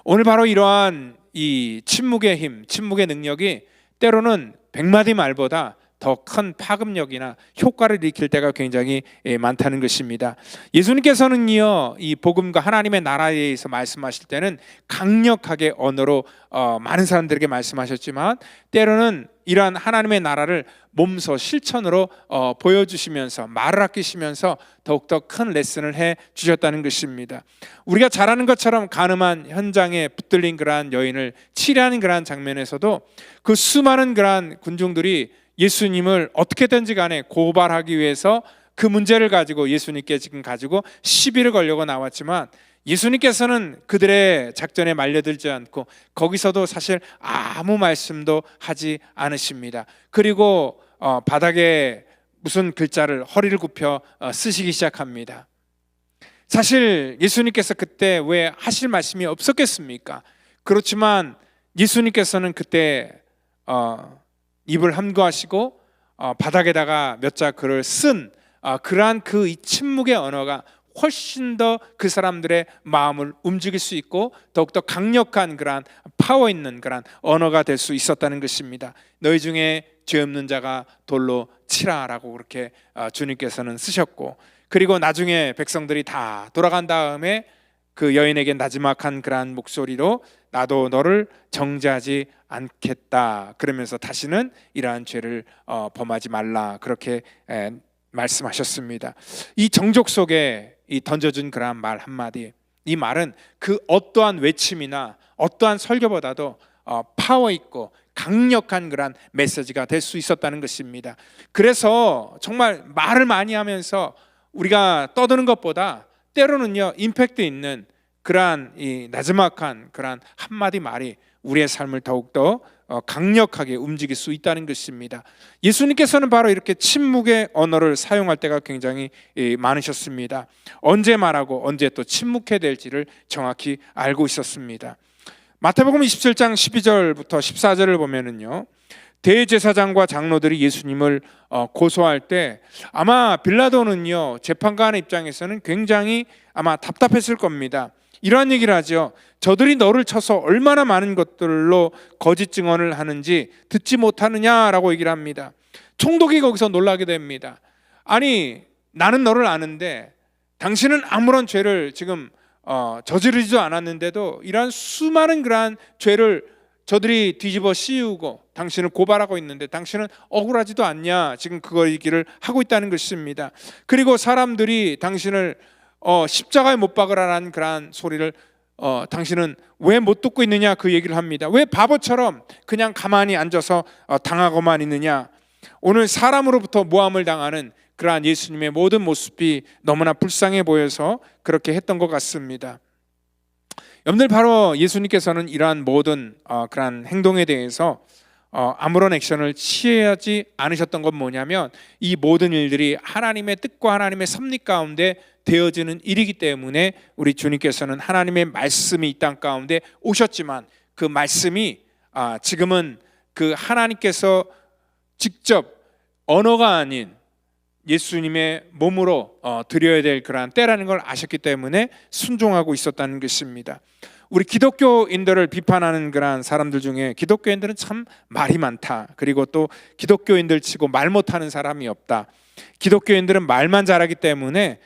오늘 바로 이러한 이 침묵의 힘, 침묵의 능력이 때로는 100마디 말보다 더 큰 파급력이나 효과를 일으킬 때가 굉장히 많다는 것입니다. 예수님께서는요, 이 복음과 하나님의 나라에 대해서 말씀하실 때는 강력하게 언어로 많은 사람들에게 말씀하셨지만 때로는 이러한 하나님의 나라를 몸소 실천으로 보여주시면서 말을 아끼시면서 더욱더 큰 레슨을 해 주셨다는 것입니다. 우리가 잘 아는 것처럼 가늠한 현장에 붙들린 그러한 여인을 치료하는 그러한 장면에서도 그 수많은 그러한 군중들이 예수님을 어떻게든지 간에 고발하기 위해서 그 문제를 가지고 예수님께 지금 가지고 시비를 걸려고 나왔지만 예수님께서는 그들의 작전에 말려들지 않고 거기서도 사실 아무 말씀도 하지 않으십니다. 그리고 바닥에 무슨 글자를 허리를 굽혀 쓰시기 시작합니다. 사실 예수님께서 그때 왜 하실 말씀이 없었겠습니까? 그렇지만 예수님께서는 그때 입을 함구하시고 바닥에다가 몇 자 글을 쓴 그러한 그 이 침묵의 언어가 훨씬 더 그 사람들의 마음을 움직일 수 있고 더욱더 강력한 그러한 파워 있는 그러한 언어가 될 수 있었다는 것입니다. 너희 중에 죄 없는 자가 돌로 치라라고 그렇게 주님께서는 쓰셨고, 그리고 나중에 백성들이 다 돌아간 다음에 그 여인에게 나지막한 그러한 목소리로 나도 너를 정죄하지 않겠다 그러면서 다시는 이러한 죄를 범하지 말라 그렇게 말씀하셨습니다. 이 정적 속에 이 던져준 그러한 말 한마디, 이 말은 그 어떠한 외침이나 어떠한 설교보다도 파워 있고 강력한 그러한 메시지가 될 수 있었다는 것입니다. 그래서 정말 말을 많이 하면서 우리가 떠드는 것보다 때로는요 임팩트 있는 그러한 이 나지막한 그러한 한마디 말이 우리의 삶을 더욱더 강력하게 움직일 수 있다는 것입니다. 예수님께서는 바로 이렇게 침묵의 언어를 사용할 때가 굉장히 많으셨습니다. 언제 말하고 언제 또 침묵해야 될지를 정확히 알고 있었습니다. 마태복음 27장 12절부터 14절을 보면은요, 대제사장과 장로들이 예수님을 고소할 때 아마 빌라도는요 재판관의 입장에서는 굉장히 아마 답답했을 겁니다. 이러한 얘기를 하죠. 저들이 너를 쳐서 얼마나 많은 것들로 거짓 증언을 하는지 듣지 못하느냐라고 얘기를 합니다. 총독이 거기서 놀라게 됩니다. 아니, 나는 너를 아는데 당신은 아무런 죄를 지금 저지르지도 않았는데도 이러한 수많은 그러한 죄를 저들이 뒤집어 씌우고 당신을 고발하고 있는데 당신은 억울하지도 않냐, 지금 그거 얘기를 하고 있다는 것입니다. 그리고 사람들이 당신을 십자가에 못 박으라는 그러한 소리를 당신은 왜 못 듣고 있느냐 그 얘기를 합니다. 왜 바보처럼 그냥 가만히 앉아서 당하고만 있느냐. 오늘 사람으로부터 모함을 당하는 그러한 예수님의 모든 모습이 너무나 불쌍해 보여서 그렇게 했던 것 같습니다. 여러분들, 바로 예수님께서는 이러한 모든 그러한 행동에 대해서 아무런 액션을 취하지 않으셨던 건 뭐냐면 이 모든 일들이 하나님의 뜻과 하나님의 섭리 가운데 되어지는 일이기 때문에 우리 주님께서는 하나님의 말씀이 이 땅 가운데 오셨지만 그 말씀이 지금은 그 하나님께서 직접 언어가 아닌 예수님의 몸으로 드려야 될 그러한 때라는 걸 아셨기 때문에 순종하고 있었다는 것입니다. 우리 기독교인들을 비판하는 그러한 사람들 중에 기독교인들은 참 말이 많다, 그리고 또 기독교인들 치고 말 못하는 사람이 없다, 기독교인들은 말만 잘하기 때문에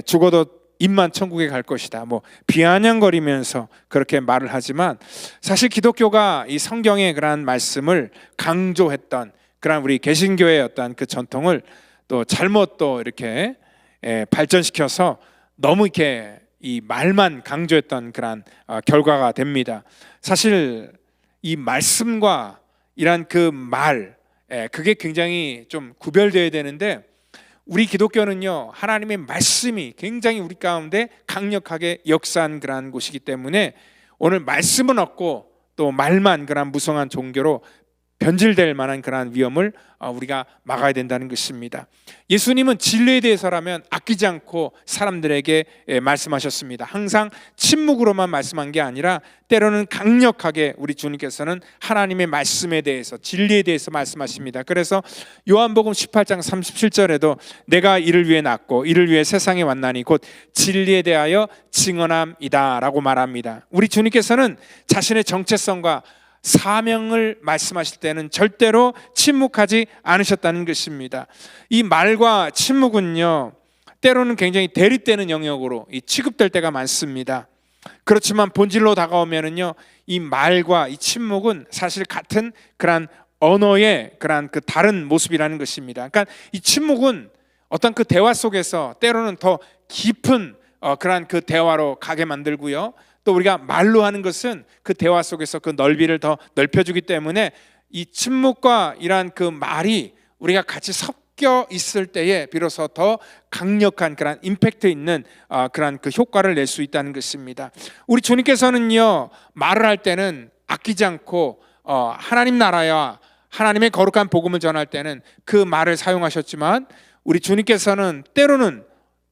죽어도 입만 천국에 갈 것이다. 뭐 비아냥거리면서 그렇게 말을 하지만 사실 기독교가 이 성경의 그러한 말씀을 강조했던 그런 우리 개신교의 어떤 그 전통을 또 잘못 또 이렇게 발전시켜서 너무 이렇게 이 말만 강조했던 그런 결과가 됩니다. 사실 이 말씀과 이란 그 말, 그게 굉장히 좀 구별되어야 되는데 우리 기독교는요, 하나님의 말씀이 굉장히 우리 가운데 강력하게 역사한 그러한 곳이기 때문에 오늘 말씀은 없고 또 말만 그러한 무성한 종교로 변질될 만한 그러한 위험을 우리가 막아야 된다는 것입니다. 예수님은 진리에 대해서라면 아끼지 않고 사람들에게 말씀하셨습니다. 항상 침묵으로만 말씀한 게 아니라 때로는 강력하게 우리 주님께서는 하나님의 말씀에 대해서 진리에 대해서 말씀하십니다. 그래서 요한복음 18장 37절에도 내가 이를 위해 났고 이를 위해 세상에 왔나니 곧 진리에 대하여 증언함이다 라고 말합니다. 우리 주님께서는 자신의 정체성과 사명을 말씀하실 때는 절대로 침묵하지 않으셨다는 것입니다. 이 말과 침묵은요, 때로는 굉장히 대립되는 영역으로 취급될 때가 많습니다. 그렇지만 본질로 다가오면은요, 이 말과 이 침묵은 사실 같은 그러한 언어의 그러한 그 다른 모습이라는 것입니다. 그러니까 이 침묵은 어떤 그 대화 속에서 때로는 더 깊은 그러한 그 대화로 가게 만들고요. 또 우리가 말로 하는 것은 그 대화 속에서 그 넓이를 더 넓혀주기 때문에 이 침묵과 이러한 그 말이 우리가 같이 섞여 있을 때에 비로소 더 강력한 그런 임팩트 있는 그런 그 효과를 낼 수 있다는 것입니다. 우리 주님께서는요, 말을 할 때는 아끼지 않고 하나님 나라와 하나님의 거룩한 복음을 전할 때는 그 말을 사용하셨지만 우리 주님께서는 때로는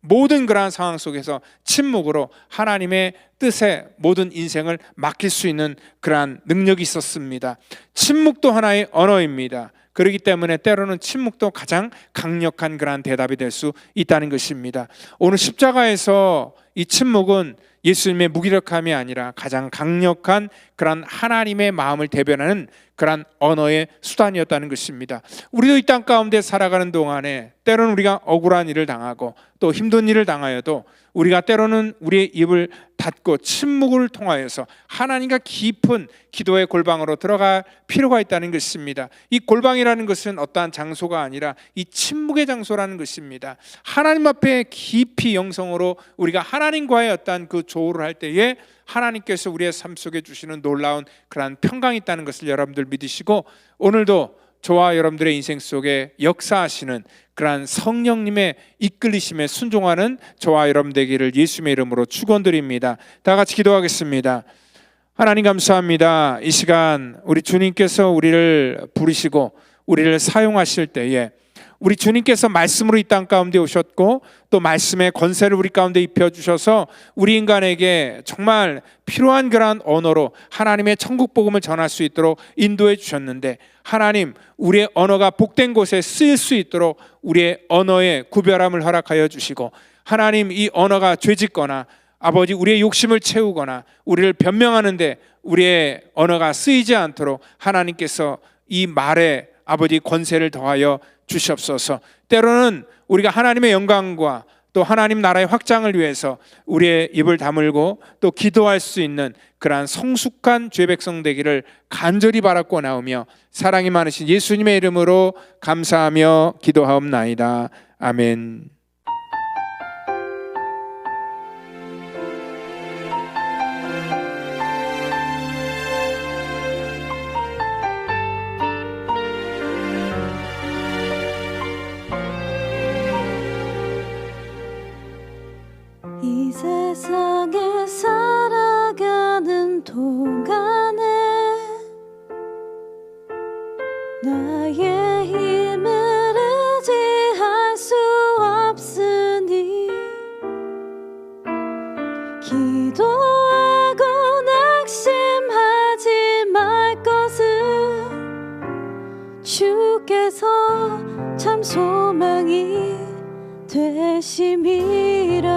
모든 그러한 상황 속에서 침묵으로 하나님의 뜻에 모든 인생을 맡길 수 있는 그러한 능력이 있었습니다. 침묵도 하나의 언어입니다. 그렇기 때문에 때로는 침묵도 가장 강력한 그러한 대답이 될 수 있다는 것입니다. 오늘 십자가에서 이 침묵은 예수님의 무기력함이 아니라 가장 강력한 그런 하나님의 마음을 대변하는 그런 언어의 수단이었다는 것입니다. 우리도 이 땅 가운데 살아가는 동안에 때로는 우리가 억울한 일을 당하고 또 힘든 일을 당하여도 우리가 때로는 우리의 입을 닫고 침묵을 통하여서 하나님과 깊은 기도의 골방으로 들어갈 필요가 있다는 것입니다. 이 골방이라는 것은 어떠한 장소가 아니라 이 침묵의 장소라는 것입니다. 하나님 앞에 깊이 영성으로 우리가 하나님과의 어떠한 그 조우를 할 때에 하나님께서 우리의 삶 속에 주시는 놀라운 그러한 평강이 있다는 것을 여러분들 믿으시고 오늘도 저와 여러분들의 인생 속에 역사하시는 그러한 성령님의 이끌리심에 순종하는 저와 여러분 되기를 예수님의 이름으로 축원드립니다. 다 같이 기도하겠습니다. 하나님 감사합니다. 이 시간 우리 주님께서 우리를 부르시고 우리를 사용하실 때에 우리 주님께서 말씀으로 이 땅 가운데 오셨고 또 말씀의 권세를 우리 가운데 입혀주셔서 우리 인간에게 정말 필요한 그러한 언어로 하나님의 천국 복음을 전할 수 있도록 인도해 주셨는데 하나님 우리의 언어가 복된 곳에 쓰일 수 있도록 우리의 언어의 구별함을 허락하여 주시고 하나님 이 언어가 죄짓거나 아버지 우리의 욕심을 채우거나 우리를 변명하는데 우리의 언어가 쓰이지 않도록 하나님께서 이 말에 아버지 권세를 더하여 주시옵소서. 때로는 우리가 하나님의 영광과 또 하나님 나라의 확장을 위해서 우리의 입을 다물고 또 기도할 수 있는 그러한 성숙한 죄 백성 되기를 간절히 바라고 나오며 사랑이 많으신 예수님의 이름으로 감사하며 기도하옵나이다. 아멘. 이 세상에 살아가는 동안에 나의 힘을 의지할 수 없으니 기도하고 낙심하지 말 것은 주께서 참 소망이 되심이라.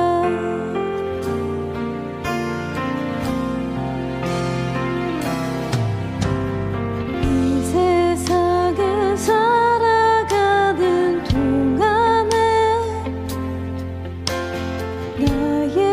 이 세상을 살아가는 동안에 나의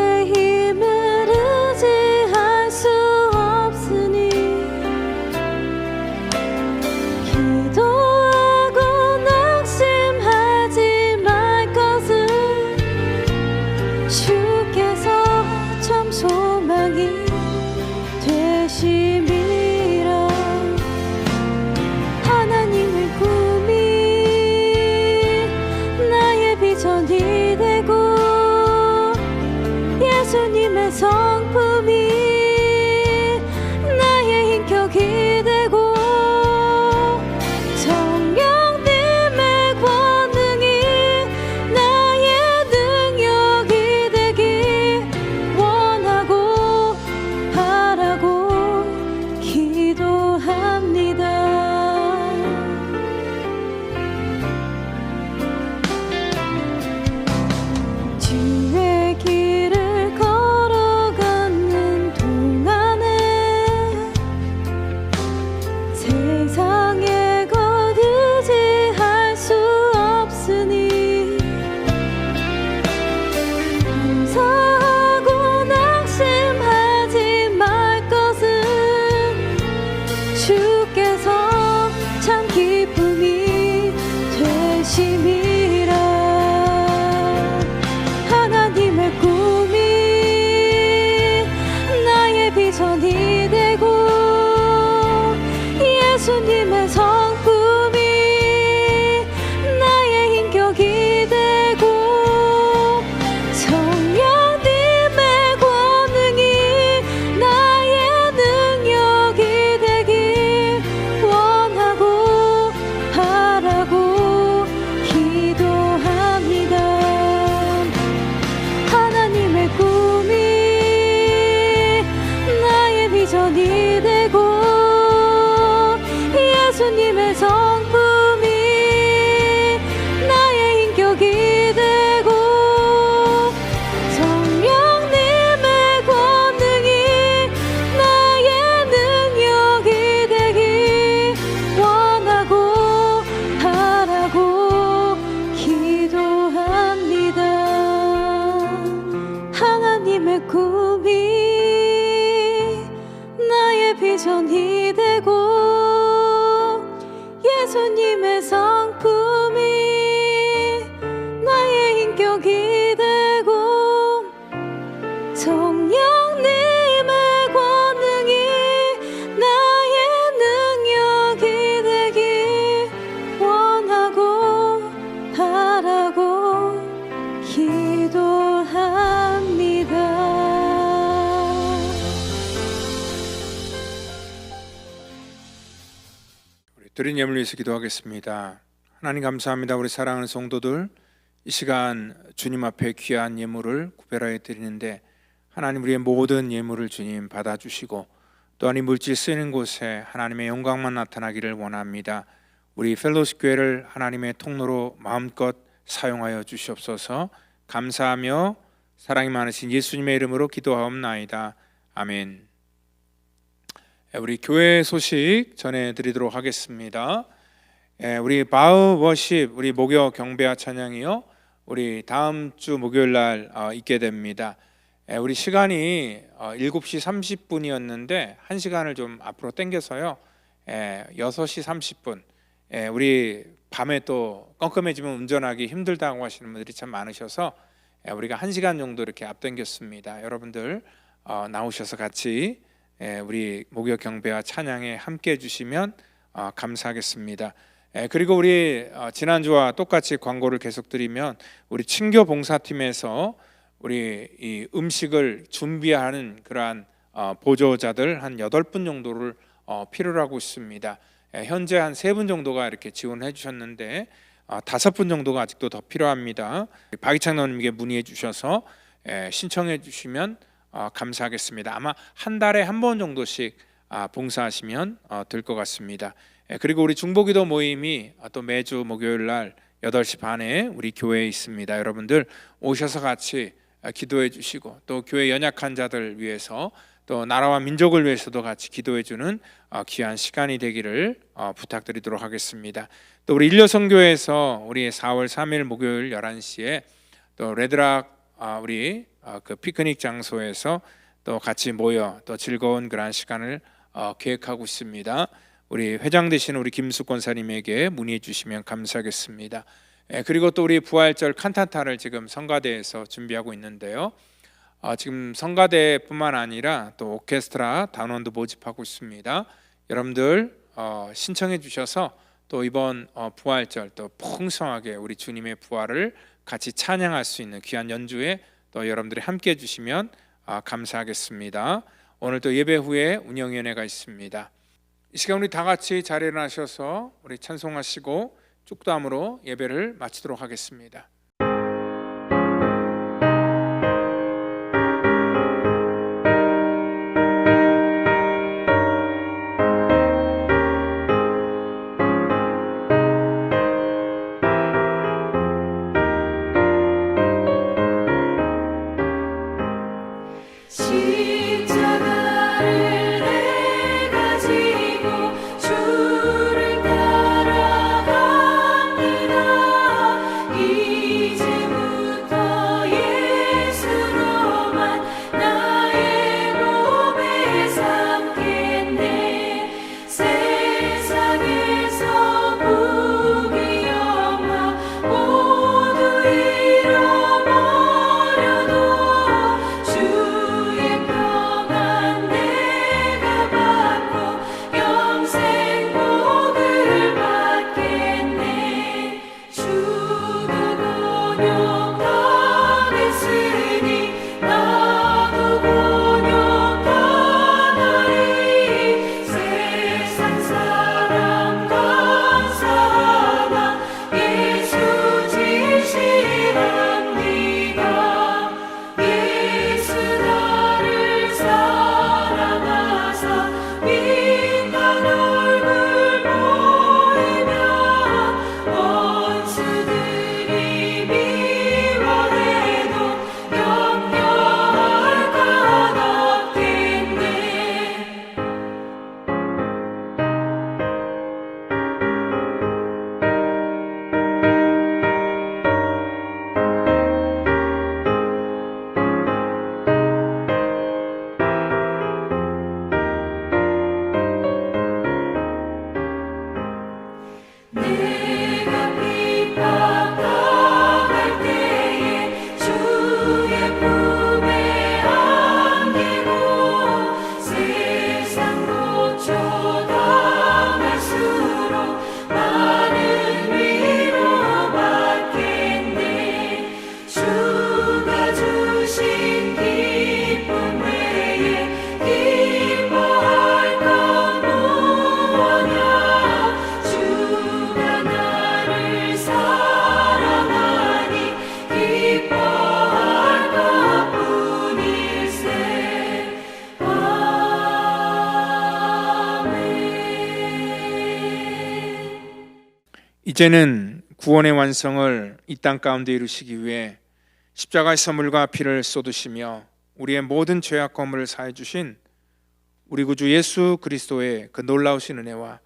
주님의 성품이 나의 인격이 되고 성령님의 권능이 나의 능력이 되길 원하고 바라고 기도합니다. 우리 드린 예물을 위해서 기도하겠습니다. 하나님 감사합니다. 우리 사랑하는 성도들, 이 시간 주님 앞에 귀한 예물을 구별하여 드리는데 하나님 우리의 모든 예물을 주님 받아주시고 또한 이 물질 쓰이는 곳에 하나님의 영광만 나타나기를 원합니다. 우리 펠로십 교회를 하나님의 통로로 마음껏 사용하여 주시옵소서. 감사하며 사랑이 많으신 예수님의 이름으로 기도하옵나이다. 아멘. 우리 교회 소식 전해드리도록 하겠습니다. 우리 바우 워십, 우리 목요 경배와 찬양이요, 우리 다음 주 목요일 날 있게 됩니다. 우리 시간이 7시 30분이었는데 1시간을 좀 앞으로 당겨서요 6시 30분. 우리 밤에 또 껌껌해지면 운전하기 힘들다고 하시는 분들이 참 많으셔서 우리가 1시간 정도 이렇게 앞당겼습니다. 여러분들 나오셔서 같이 우리 목요 경배와 찬양에 함께 해주시면 감사하겠습니다. 그리고 우리 지난주와 똑같이 광고를 계속 드리면 우리 친교 봉사팀에서 우리 이 음식을 준비하는 그러한 보조자들 한 8분 정도를 필요로 하고 있습니다. 현재 한 3분 정도가 이렇게 지원해 주셨는데 5분 정도가 아직도 더 필요합니다. 박희창 나님께 문의해 주셔서 신청해 주시면 감사하겠습니다. 아마 한 달에 한 번 정도씩 봉사하시면 될 것 같습니다. 그리고 우리 중보기도 모임이 또 매주 목요일 날 8시 반에 우리 교회에 있습니다. 여러분들 오셔서 같이 기도해 주시고 또 교회 연약한 자들 위해서 또 나라와 민족을 위해서도 같이 기도해 주는 귀한 시간이 되기를 부탁드리도록 하겠습니다. 또 우리 일려성교회에서 우리 4월 3일 목요일 11시에 또 레드락 우리 그 피크닉 장소에서 또 같이 모여 또 즐거운 그런 시간을 계획하고 있습니다. 우리 회장 되시는 우리 김숙 권사님에게 문의해 주시면 감사하겠습니다. 그리고 또 우리 부활절 칸타타를 지금 성가대에서 준비하고 있는데요. 지금 성가대뿐만 아니라 또 오케스트라 단원도 모집하고 있습니다. 여러분들 신청해 주셔서 또 이번 부활절 또 풍성하게 우리 주님의 부활을 같이 찬양할 수 있는 귀한 연주에 또 여러분들이 함께 해주시면 감사하겠습니다. 오늘 또 예배 후에 운영위원회가 있습니다. 이 시간 우리 다 같이 자리에 일어나셔서 우리 찬송하시고 축도함으로 예배를 마치도록 하겠습니다. 십자가를 내가 지고 주를 따라갑니다. 이 이제는 구원의 완성을 이 땅 가운데 이루시기 위해 십자가의 선물과 피를 쏟으시며 우리의 모든 죄악 거물을 사해 주신 우리 구주 예수 그리스도의 그 놀라우신 은혜와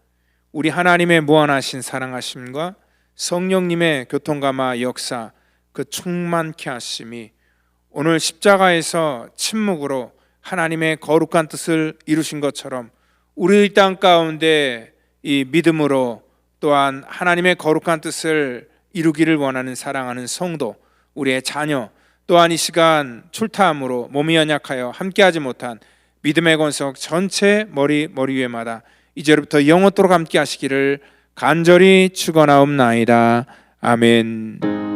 우리 하나님의 무한하신 사랑하심과 성령님의 교통감화 역사, 그 충만케 하심이 오늘 십자가에서 침묵으로 하나님의 거룩한 뜻을 이루신 것처럼 우리 땅 가운데 이 믿음으로 또한 하나님의 거룩한 뜻을 이루기를 원하는 사랑하는 성도, 우리의 자녀, 또한 이 시간 출타함으로 몸이 연약하여 함께하지 못한 믿음의 권석 전체 머리 위에마다 이제부터 영원토록 함께 하시기를 간절히 축원하옵나이다. 아멘.